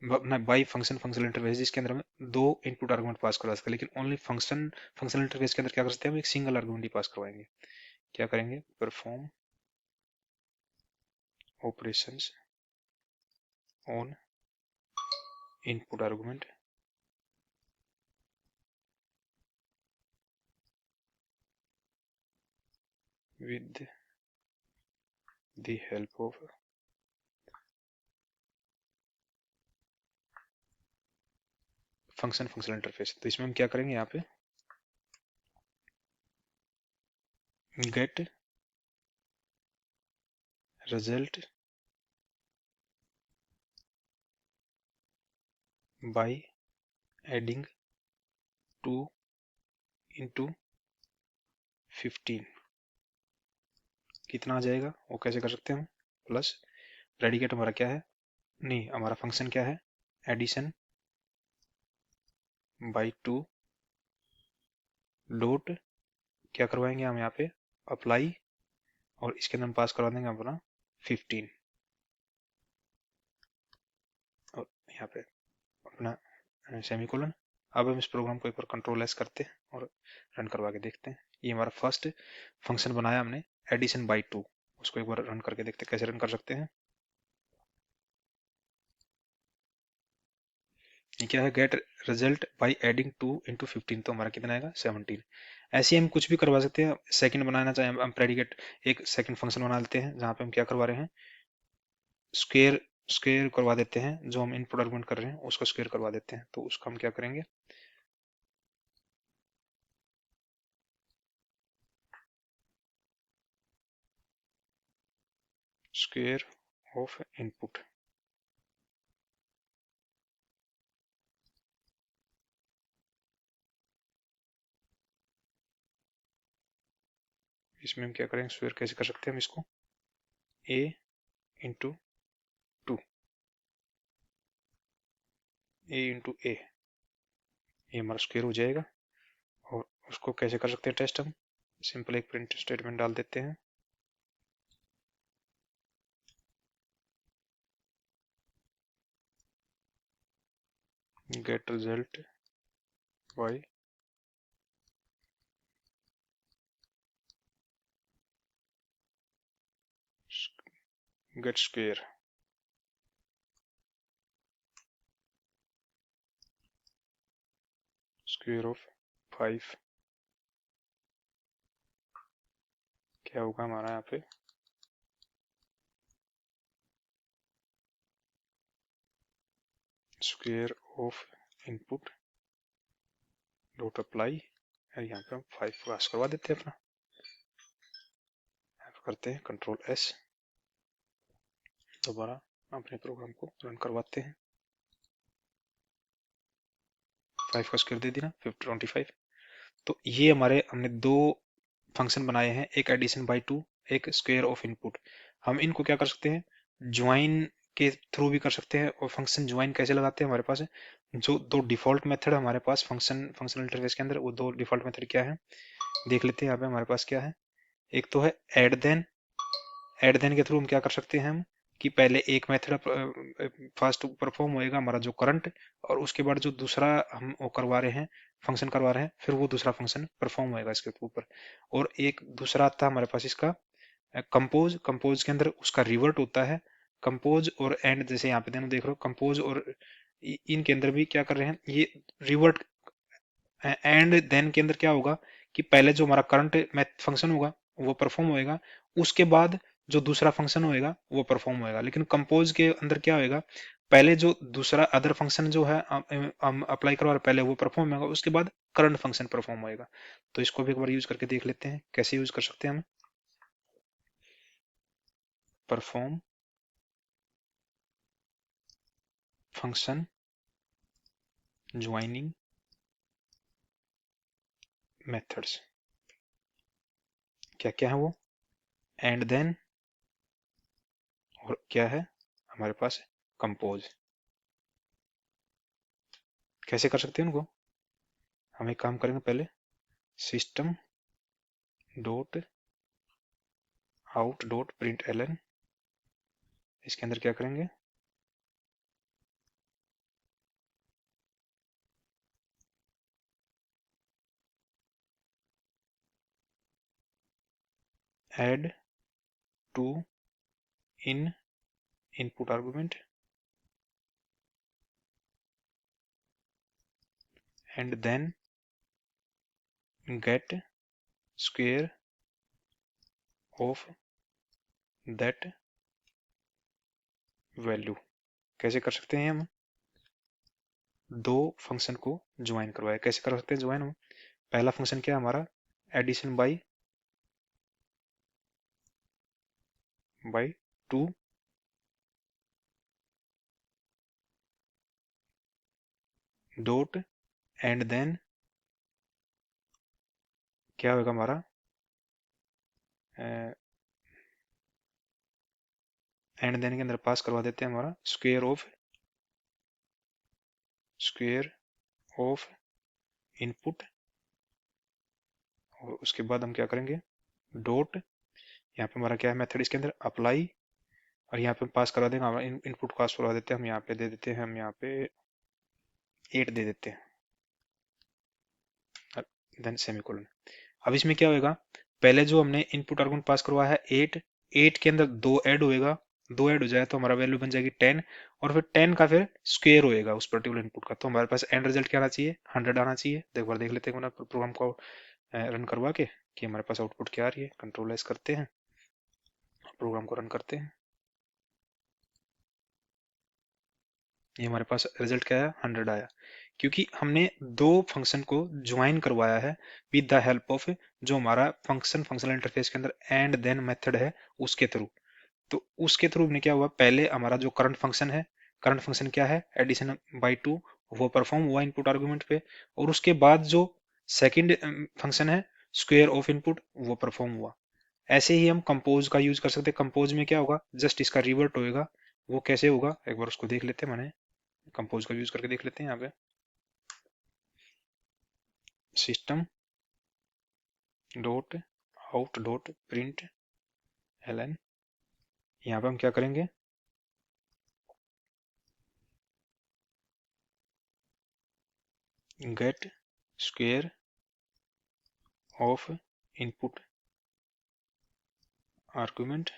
बाई फंक्शनल इंटरफेस जिसके अंदर हम दो इनपुट आर्गुमेंट पास करवा सकते हैं, लेकिन ओनली फंक्शनल इंटरफेस के अंदर क्या कर सकते हैं, हम एक सिंगल आर्गुमेंट ही पास करवाएंगे। क्या करेंगे, perform operations on input argument with the help of functional interface. तो इसमें हम क्या करेंगे, यहाँ पे gate result by adding 2 into 15, कितना आ जाएगा वो कैसे कर सकते हैं हम, प्लस प्रेडिकेट हमारा क्या है, नहीं हमारा फंक्शन क्या है, एडिशन बाई 2 डॉट क्या करवाएंगे हम यहाँ पे, अप्लाई, और इसके अंदर हम पास करवा देंगे अपना 15, और यहाँ पे अपना सेमीकोलन। अब हम इस प्रोग्राम को एक बार कंट्रोल एस करते हैं और रन करवा के देखते हैं। ये हमारा फर्स्ट फंक्शन बनाया हमने एडिशन बाई 2, उसको एक बार रन करके देखते हैं कैसे रन कर सकते हैं। ये क्या है, get result by adding 2 into 15, तो हमारा कितना आएगा 17। ऐसे ही हम कुछ भी करवा सकते हैं, सेकंड बनाना चाहे हम प्रेडिकेट एक सेकंड फंक्शन बना लेते हैं जहाँ पे हम क्या करवा रहे हैं, स्क्वेयर स्क्वेयर करवा देते हैं, जो हम इनपुट आर्गुमेंट कर रहे हैं उसको स्क्वेयर करवा देते हैं। तो उसका हम क्या करेंगे, स्क्वेयर ऑफ इनपुट, इसमें हम क्या करेंगे, स्क्वेयर कैसे कर सकते हैं हम इसको, a इंटू 2, a इंटू ए, ये हमारा स्क्वेयर हो जाएगा। और उसको कैसे कर सकते हैं टेस्ट, हम सिंपल एक प्रिंट स्टेटमेंट डाल देते हैं, get result by get square, square of 5, क्या होगा हमारा यहाँ पे, square of input dot apply, और यहाँ पे हम 5 पास करवा देते हैं अपना, करते हैं कंट्रोल एस, दोबारा अपने प्रोग्राम को रन करवाते हैं। 5 का स्क्वायर दे दिया 25। तो ये हमारे हमने दो फंक्शन बनाए हैं, एक एडिशन बाई 2, एक स्क्वायर ऑफ इनपुट। हम इनको क्या कर सकते हैं, ज्वाइन के थ्रू भी कर सकते हैं। और फंक्शन ज्वाइन कैसे लगाते हैं, हमारे पास जो दो डिफॉल्ट मेथड हमारे पास फंक्शनल इंटरफेस के अंदर, वो दो डिफॉल्ट मेथड क्या है देख लेते हैं। यहाँ पे हमारे पास क्या है, एक तो है ऐड देन, ऐड देन के थ्रू हम क्या कर सकते हैं, हम कि पहले एक मेथड फर्स्ट परफॉर्म होएगा हमारा जो करंट, और उसके बाद जो दूसरा हम वो करवा रहे हैं फंक्शन करवा रहे हैं, फिर वो दूसरा फंक्शन परफॉर्म होएगा इसके ऊपर। और एक दूसरा आता है हमारे पास इसका कंपोज, कंपोज के अंदर उसका रिवर्ट होता है। कंपोज और एंड, जैसे यहाँ पे दोनों देख रहे हो, कंपोज और इनके अंदर भी क्या कर रहे हैं, ये रिवर्ट एंड देन के अंदर क्या होगा कि पहले जो हमारा करंट मैथ फंक्शन होगा वो परफॉर्म होएगा, उसके बाद जो दूसरा फंक्शन होएगा वो परफॉर्म होएगा। लेकिन कंपोज के अंदर क्या होएगा, पहले जो दूसरा अदर फंक्शन जो है हम अप्लाई करवा रहे हैं, पहले वो परफॉर्म होगा, उसके बाद करंट फंक्शन परफॉर्म होएगा। तो इसको भी एक बार यूज करके देख लेते हैं कैसे यूज कर सकते हैं हम। परफॉर्म फंक्शन ज्वाइनिंग मेथड्स, क्या क्या है वो, एंड देन, और क्या है हमारे पास कंपोज। कैसे कर सकते हैं उनको, हम एक काम करेंगे पहले, system dot out dot print L N, इसके अंदर क्या करेंगे, add two in input argument and then get square of that value. कैसे कर सकते हैं हम, दो फंक्शन को ज्वाइन करवाए, कैसे कर सकते हैं ज्वाइन हम, पहला फंक्शन क्या है हमारा, addition by two dot, and then क्या होगा हमारा, एंड देन के अंदर पास करवा देते हैं हमारा स्क्वेयर ऑफ इनपुट, और उसके बाद हम क्या करेंगे, डॉट, यहाँ पे हमारा क्या है मेथड, इसके अंदर अप्लाई, और यहाँ पे पास करवा देंगे हमारा इनपुट पास करवा देते हैं हम, यहाँ पे दे देते हैं हम, यहाँ पे 8 दे देते हैं, देन सेमीकोलन। अब इसमें क्या होएगा, पहले जो हमने इनपुट आर्गुमेंट पास करवाया है 8, 8 के अंदर 2 ऐड होएगा, 2 ऐड हो जाए तो हमारा वैल्यू बन जाएगी 10, और फिर 10 का फिर स्क्वायर होएगा उस पर्टिकुलर इनपुट का, तो हमारे पास एंड रिजल्ट क्या आना चाहिए, 100 आना चाहिए। एक बार देख लेते हैं प्रोग्राम को रन करवा के कि हमारे पास आउटपुट क्या आ रही है। कंट्रोल एस करते हैं, प्रोग्राम को रन करते हैं, ये हमारे पास रिजल्ट क्या आया, 100 आया, क्योंकि हमने दो फंक्शन को ज्वाइन करवाया है विद द हेल्प ऑफ जो हमारा फंक्शनल इंटरफेस के अंदर एंड देन मेथड है उसके थ्रू। तो उसके थ्रू में क्या हुआ, पहले हमारा जो करंट फंक्शन है, करंट फंक्शन क्या है, एडिशन बाई टू, वो परफॉर्म हुआ इनपुट आर्गुमेंट पे, और उसके बाद जो सेकंड फंक्शन है स्क्वेयर ऑफ इनपुट, वो परफॉर्म हुआ। ऐसे ही हम कंपोज का यूज कर सकते हैं। कंपोज में क्या होगा, जस्ट इसका रिवर्ट होएगा, वो कैसे होगा एक बार उसको देख लेते हैं, मैंने कंपोज का यूज करके देख लेते हैं। यहाँ पे system dot out dot print L N, यहाँ पे हम क्या करेंगे, get square of input argument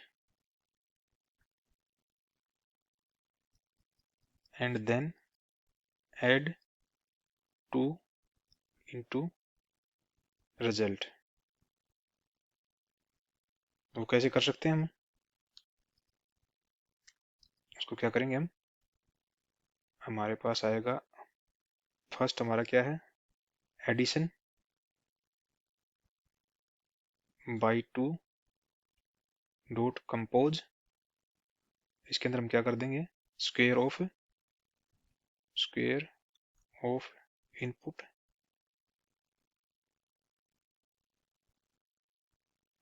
and then add two into result. वो कैसे कर सकते हैं हम, उसको क्या करेंगे हम, हमारे पास आएगा फर्स्ट हमारा क्या है, addition by two dot compose, इसके अंदर हम क्या कर देंगे, स्क्वेयर ऑफ इनपुट,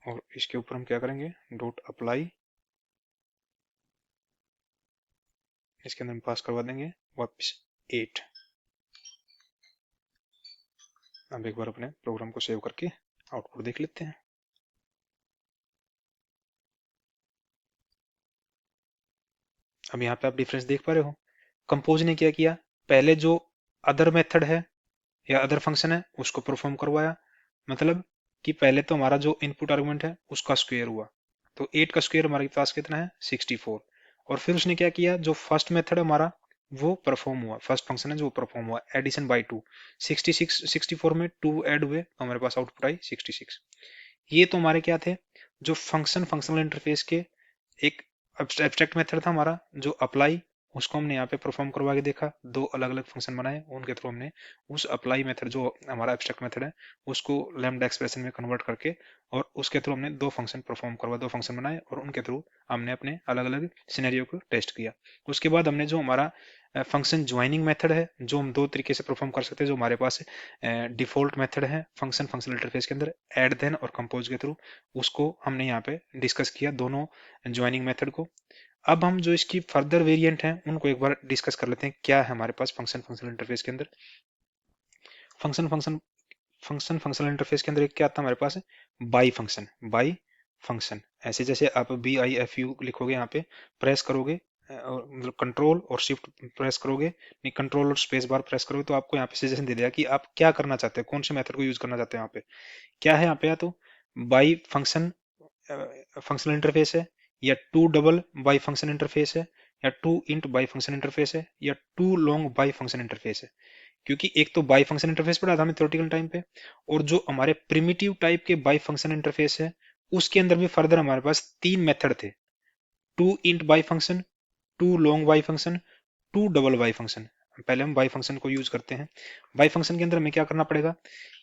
और इसके ऊपर हम क्या करेंगे, डॉट अप्लाई, इसके अंदर हम पास करवा देंगे वापस 8। अब एक बार अपने प्रोग्राम को सेव करके आउटपुट देख लेते हैं। अब यहाँ पे आप डिफरेंस देख पा रहे हो, कंपोज ने क्या किया, पहले जो अदर मेथड है या अदर फंक्शन है उसको परफॉर्म करवाया, मतलब कि पहले तो हमारा जो इनपुट आर्गुमेंट है उसका स्क्वायर हुआ, तो 8 का स्क्वायर हमारे पास कितना है, 64, और फिर उसने क्या किया, जो फर्स्ट मेथड हमारा वो परफॉर्म हुआ, फर्स्ट फंक्शन है जो परफॉर्म हुआ, एडिशन बाई टू, 64 में 2 ऐड हुए तो हमारे पास आउटपुट आई 66। ये तो हमारे क्या थे, जो फंक्शनल इंटरफेस के एक एब्स्ट्रैक्ट मेथड था हमारा, जो अप्लाई उसको हमने यहाँ पे परफॉर्म करवा के देखा, दो अलग अलग फंक्शन बनाए, उनके थ्रू हमने उस अप्लाई मेथड जो हमारा एब्स्ट्रैक्ट मेथड है उसको लैम्डा एक्सप्रेशन में कन्वर्ट करके और उसके थ्रू हमने दो फंक्शन परफॉर्म करवा, दो फंक्शन बनाए और उनके थ्रू हमने अपने अलग अलग सिनेरियो को टेस्ट किया। उसके बाद हमने जो हमारा फंक्शन ज्वाइनिंग मेथड है जो हम दो तरीके से परफॉर्म कर सकते हैं, जो हमारे पास डिफॉल्ट मेथड है फंक्शन फंक्शनल इंटरफेस के अंदर ऐड देन और कंपोज के थ्रू, उसको हमने यहाँ पे डिस्कस किया दोनों ज्वाइनिंग मेथड को। अब हम जो इसकी फर्दर वेरिएंट हैं उनको एक बार डिस्कस कर लेते हैं। क्या है हमारे पास फंक्शन फंक्शनल इंटरफेस के अंदर? Function function function functional interface के अंदर एक क्या आता है हमारे पास? Bi function. बाई फंक्शन ऐसे जैसे आप BIFU लिखोगे, यहाँ पे प्रेस करोगे और मतलब कंट्रोल और शिफ्ट प्रेस करोगे, नहीं कंट्रोल और स्पेस बार प्रेस करोगे तो आपको यहाँ पे सजेशन दे देगा कि आप क्या करना चाहते हैं, कौन से मेथड को यूज करना चाहते हैं। यहाँ पे क्या है? यहाँ पे या तो बाई फंक्शन फंक्शनल इंटरफेस है, या to double bi function interface है, या to int bi function interface है, या to long bi function interface है। क्योंकि एक तो बाई फंक्शन इंटरफेस पढ़ा था हमें थ्योरेटिकल टाइम पे, और जो हमारे प्रिमिटिव टाइप के बाई फंक्शन इंटरफेस है उसके अंदर भी फर्दर हमारे पास तीन मेथड थे, to int bi function, to long bi function, to double bi function. पहले हम बाई फंक्शन को यूज करते हैं। बाई फंक्शन के अंदर हमें क्या करना पड़ेगा?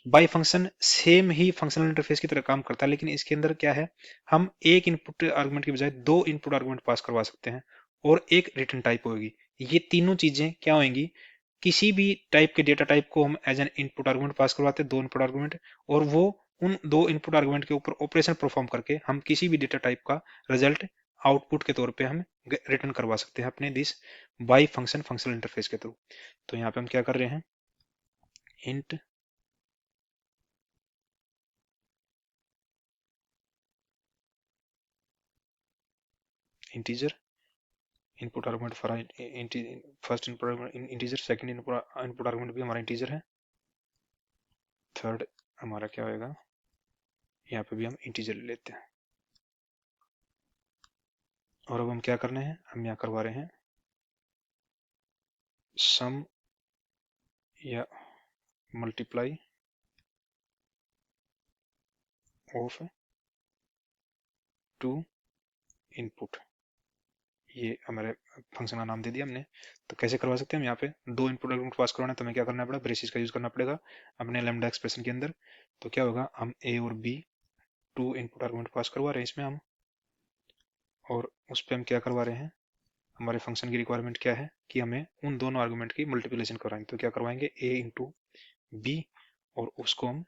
By function same he functional interface की तरह काम करता है, लेकिन इसके अंदर क्या है, हम एक इनपुट आर्गुमेंट की बजाय दो इनपुट आर्गुमेंट पास करवा सकते हैं और एक रिटर्न टाइप होगी। ये तीनों चीजें क्या होंगी? किसी भी टाइप के डेटा टाइप को हम एज एन इनपुट आर्गुमेंट पास करवाते हैं, दो इनपुट आर्गुमेंट, और वो उन दो इनपुट आर्गुमेंट के ऊपर ऑपरेशन परफॉर्म करके हम किसी भी डेटा टाइप का रिजल्ट आउटपुट के तौर पे हम रिटर्न करवा सकते हैं अपने this by function functional interface के थ्रू। तो यहाँ पे हम क्या कर रहे हैं? Int integer input argument for first input argument integer, second input argument भी हमारा इंटीजर है, थर्ड हमारा क्या होएगा? यहाँ पे भी हम इंटीजर ले लेते हैं। और अब हम क्या करने हैं? हम यहाँ करवा रहे हैं सम या मल्टीप्लाई ऑफ टू इनपुट। ये हमारे फंक्शन का नाम दे दिया हमने। तो कैसे करवा सकते हैं हम? यहाँ पे दो इनपुट आर्गुमेंट पास करवाना है तो हमें क्या करना पड़ेगा? ब्रेसिस का यूज करना पड़ेगा अपने लैम्डा एक्सप्रेशन के अंदर। तो क्या होगा? हम ए और बी टू इनपुट आर्गुमेंट पास करवा रहे हैं इसमें हम, और उस पर हम क्या करवा रहे हैं? हमारे फंक्शन की रिक्वायरमेंट क्या है कि हमें उन दोनों आर्गुमेंट की मल्टीप्लिकेशन करवाएंगे। तो क्या करवाएंगे? ए इंटू बी, और उसको हम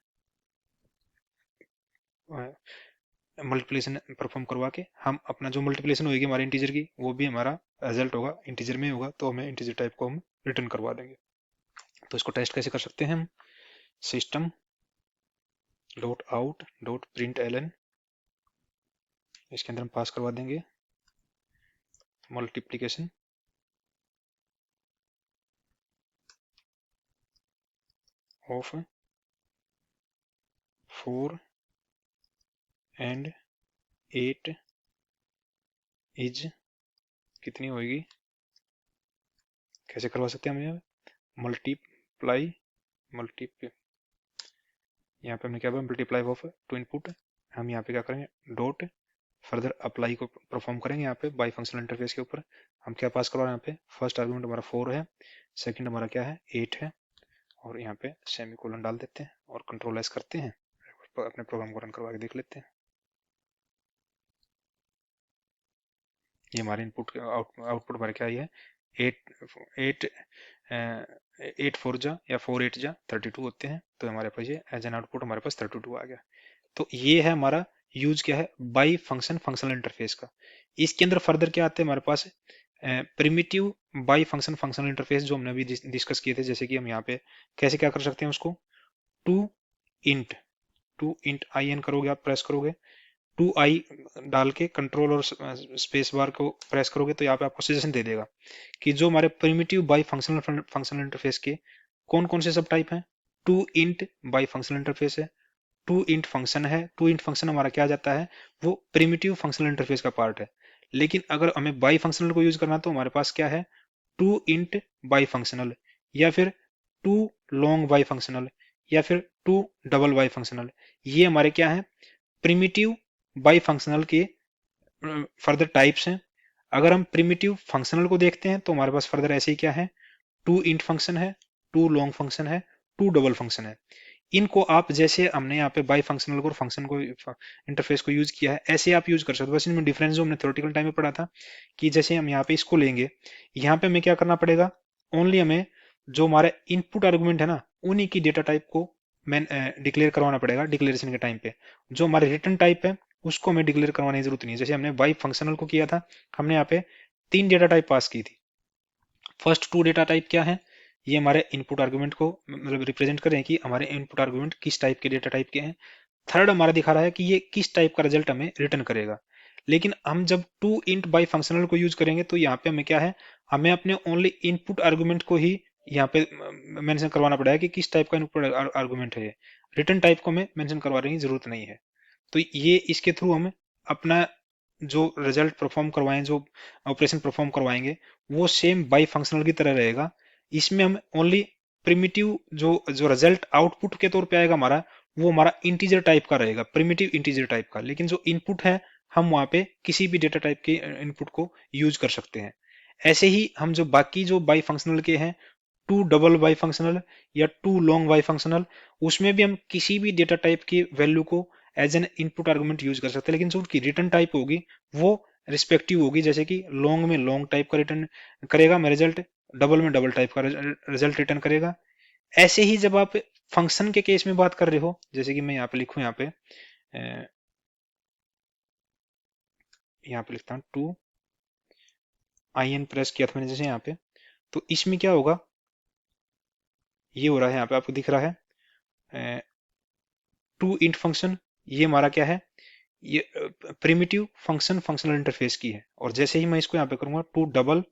मल्टीप्लिकेशन परफॉर्म करवा के हम अपना जो मल्टीप्लिकेशन होगी हमारे इंटीजर की, वो भी हमारा रिजल्ट होगा इंटीजर में होगा, तो हमें इंटीजर टाइप को हम रिटर्न करवा देंगे। तो इसको टेस्ट कैसे कर सकते हैं हम? System dot out dot print L, इसके अंदर हम पास करवा देंगे मल्टीप्लिकेशन ऑफ 4 एंड 8 इज कितनी होगी? कैसे करवा सकते हैं हम? यहाँ मल्टीप्लाई मल्टीप्लाई यहाँ पे हमने क्या मल्टीप्लाई ऑफ टू इनपुट, हम यहाँ पे क्या करेंगे? डॉट फर्दर अप्लाई को परफॉर्म करेंगे यहाँ पे बाई फंक्शनल इंटरफेस के ऊपर। हम क्या पास करवा रहे हैं? यहाँ पे फर्स्ट आर्गुमेंट हमारा 4 है, सेकंड हमारा क्या है? 8 है, और यहाँ पे सेमी कोलन डाल देते हैं और कंट्रोल एस करते हैं, अपने प्रोग्राम को रन करवा के देख लेते हैं। ये हमारे इनपुट आउटपुट हमारे क्या है? 8 8 4 जा या 4 8 जा 32 होते हैं, तो हमारे पास ये एज एन आउटपुट हमारे पास 32 आ गया। तो ये है हमारा यूज क्या है? बाई फंक्शन फंक्शनल इंटरफेस का। इसके अंदर फर्दर क्या आते हैं हमारे पास? Primitive bi function functional interface जो हमने अभी डिस्कस किए थे, जैसे कि हम यहाँ पे कैसे क्या कर सकते हैं उसको? To int to int I N करोगे, आप प्रेस करोगे, टू आई डाल के कंट्रोल और स्पेस बार को प्रेस करोगे तो यहाँ पे आपको सजेशन दे देगा कि जो हमारे primitive bi functional functional interface के कौन कौन से सब टाइप हैं। To int bi functional interface है, टू इंट फंक्शन है। टू इंट फंक्शन हमारा क्या जाता है? वो प्रिमिटिव फंक्शनल इंटरफेस का पार्ट है। लेकिन अगर हमें बाई फंक्शनल को यूज करना तो हमारे पास क्या है? टू इंट बाई फंक्शनल, या फिर टू लॉन्ग बाई फंक्शनल, या फिर टू डबल बाई फंक्शनल। ये हमारे क्या है? प्रिमिटिव बाई फंक्शनल के फर्दर टाइप्स हैं। अगर हम प्रिमिटिव फंक्शनल को देखते हैं तो हमारे पास फर्दर ऐसे ही क्या है, टू इंट फंक्शन है, टू लॉन्ग फंक्शन है, टू डबल फंक्शन है। इनको आप जैसे हमने यहाँ पे बाई फंक्शनल को फंक्शन को इंटरफेस को यूज किया है ऐसे आप यूज कर सकते हो। बस इनमें डिफरेंस जो हमने थ्योरेटिकल टाइम में पढ़ा था कि जैसे हम यहाँ पे इसको लेंगे, यहाँ पे हमें क्या करना पड़ेगा, ओनली हमें जो हमारे इनपुट आर्गुमेंट है ना उन्हीं की डेटा टाइप को मैं डिक्लेयर करवाना पड़ेगा डिक्लेरेशन के टाइम पे। जो हमारे रिटर्न टाइप है उसको हमें डिक्लेयर करवाने की जरूरत नहीं है। जैसे हमने बाई फंक्शनल को किया था, हमने यहाँ पे 3 डेटा टाइप पास की थी। फर्स्ट 2 डेटा टाइप क्या है, ये हमारे इनपुट आर्गुमेंट को मतलब रिप्रेजेंट कर रहे हैं कि हमारे इनपुट आर्गुमेंट किस टाइप के डेटा टाइप के हैं। थर्ड हमारा दिखा रहा है कि ये किस टाइप का रिजल्ट हमें रिटर्न करेगा। लेकिन हम जब टू इंट बाई फंक्शनल को यूज करेंगे तो यहाँ पे हमें क्या है, हमें अपने ओनली इनपुट आर्गुमेंट को ही यहाँ पे मेंशन करवाना पड़ेगा कि किस टाइप का इनपुट आर्गुमेंट है। ये रिटर्न टाइप को हमें मेंशन करवाने की जरूरत नहीं है। तो ये इसके थ्रू हम अपना जो रिजल्ट परफॉर्म करवाएं, जो ऑपरेशन परफॉर्म करवाएंगे वो सेम बाई फंक्शनल की तरह रहेगा। इसमें हम ओनली प्रिमिटिव जो जो रिजल्ट आउटपुट के तौर पे आएगा हमारा, वो हमारा इंटीजर टाइप का रहेगा, प्रिमिटिव इंटीजर टाइप का। लेकिन जो इनपुट है हम वहां पे किसी भी डेटा टाइप के इनपुट को यूज कर सकते हैं। ऐसे ही हम जो बाकी जो बाई फंक्शनल के हैं, टू डबल बाई फंक्शनल या टू लॉन्ग बाई फंक्शनल, उसमें भी हम किसी भी डेटा टाइप की वैल्यू को as an input argument use कर सकते हैं। लेकिन जो उनकी रिटर्न टाइप होगी वो रिस्पेक्टिव होगी। जैसे कि लॉन्ग में लॉन्ग टाइप का रिटर्न करेगा मैं रिजल्ट, डबल में डबल टाइप का रिजल्ट रिटर्न करेगा। ऐसे ही जब आप फंक्शन के केस में बात कर रहे हो, जैसे कि मैं यहाँ पे लिखूं, यहाँ पे लिखता हूँ टू आई एन प्रेस किया था मैंने जैसे यहाँ पे, तो इसमें क्या होगा, ये हो रहा है यहाँ पे आपको दिख रहा है टू इंट फंक्शन, ये हमारा क्या है, ये प्रिमिटिव फंक्शन फंक्शनल इंटरफेस की है। और जैसे ही मैं इसको यहाँ पे करूंगा टू डबल,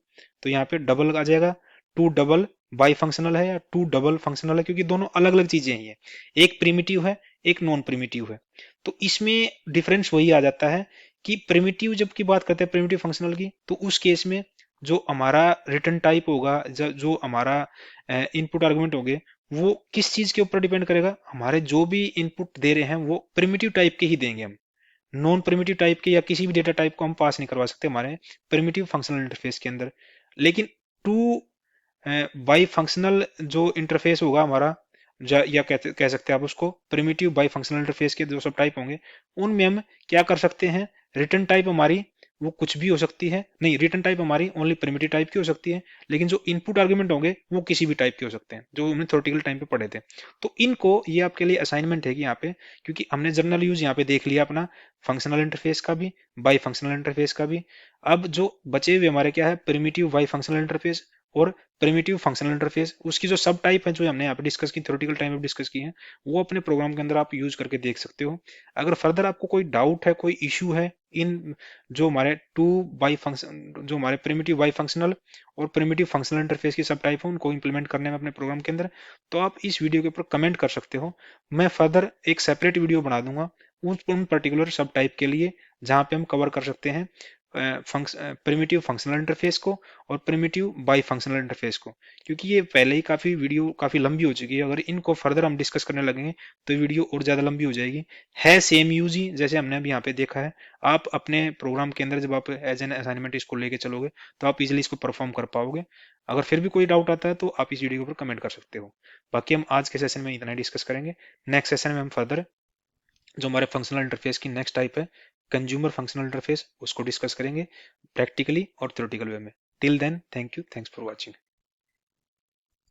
तो यहाँ पे डबल आ जाएगा। टू डबल बाई फंक्शनल है या टू डबल फंक्शनल है, क्योंकि दोनों अलग अलग चीजें हैं। ये एक प्रिमिटिव है एक नॉन प्रिमिटिव है। तो इसमें डिफरेंस वही आ जाता है कि प्रिमिटिव जब की बात करते हैं प्रिमिटिव फंक्शनल की, तो उस केस में जो हमारा रिटर्न टाइप होगा, जो हमारा इनपुट आर्गुमेंट होंगे, वो किस चीज के ऊपर डिपेंड करेगा, हमारे जो भी इनपुट दे रहे हैं वो प्रिमिटिव टाइप के ही देंगे हम। नॉन प्रिमिटिव टाइप के या किसी भी डेटा टाइप को हम पास नहीं करवा सकते हमारे प्रिमिटिव फंक्शनल इंटरफेस के अंदर। लेकिन टू बाई फंक्शनल जो इंटरफेस होगा हमारा, या कह सकते हैं आप उसको प्रिमिटिव बाई फंक्शनल इंटरफेस के जो सब टाइप होंगे, उनमें हम क्या कर सकते हैं, रिटर्न टाइप हमारी वो कुछ भी हो सकती है, नहीं रिटर्न टाइप हमारी ओनली प्रिमिटिव टाइप की हो सकती है। लेकिन जो इनपुट आर्गुमेंट होंगे वो किसी भी टाइप के हो सकते हैं, जो हमने थ्योरेटिकल टाइम पे पढ़े थे। तो इनको ये आपके लिए असाइनमेंट है कि यहाँ पे, क्योंकि हमने जनरल यूज यहाँ पे देख लिया अपना फंक्शनल इंटरफेस का भी, बाई फंक्शनल इंटरफेस का भी। अब जो बचे हुए हमारे क्या है, प्रिमिटिव बाई फंक्शनल इंटरफेस और प्रिमिटिव फंक्शनल इंटरफेस, उसकी जो सब टाइप है जो हमने यहाँ पे डिस्कस की, थ्योरेटिकल टाइम में डिस्कस की है, वो अपने प्रोग्राम के अंदर आप यूज करके देख सकते हो। अगर फर्दर आपको कोई डाउट है, कोई इश्यू है इन जो हमारे टू बाई फंक्शन, जो हमारे प्रिमिटिव बाई फंक्शनल और प्रिमिटिव फंक्शनल इंटरफेस की सब टाइप है, उनको इंप्लीमेंट करने में अपने प्रोग्राम के अंदर, तो आप इस वीडियो के ऊपर कमेंट कर सकते हो। मैं फर्दर एक सेपरेट वीडियो बना दूंगा उन पर्टिकुलर सब टाइप के लिए, जहां पे हम कवर कर सकते हैं प्रिमिटिव फंक्शनल इंटरफेस को और प्रिमिटिव बाई फंक्शनल इंटरफेस को। क्योंकि ये पहले ही काफी वीडियो काफी लंबी हो चुकी है, अगर इनको फर्दर हम डिस्कस करने लगेंगे तो वीडियो और ज्यादा लंबी हो जाएगी। है सेम यूज ही जैसे हमने अभी यहाँ पे देखा है। आप अपने प्रोग्राम के अंदर जब आप एज एन असाइनमेंट इसको लेके चलोगे तो आप इजिली इसको परफॉर्म कर पाओगे। अगर फिर भी कोई डाउट आता है तो आप इस वीडियो के ऊपर कमेंट कर सकते हो। बाकी हम आज के सेशन में इतना ही डिस्कस करेंगे। नेक्स्ट सेशन में हम फर्दर जो हमारे फंक्शनल इंटरफेस की नेक्स्ट टाइप है कंज्यूमर फंक्शनल इंटरफेस, उसको डिस्कस करेंगे प्रैक्टिकली और थ्योरेटिकल वे में। Till then thank you, thanks for watching.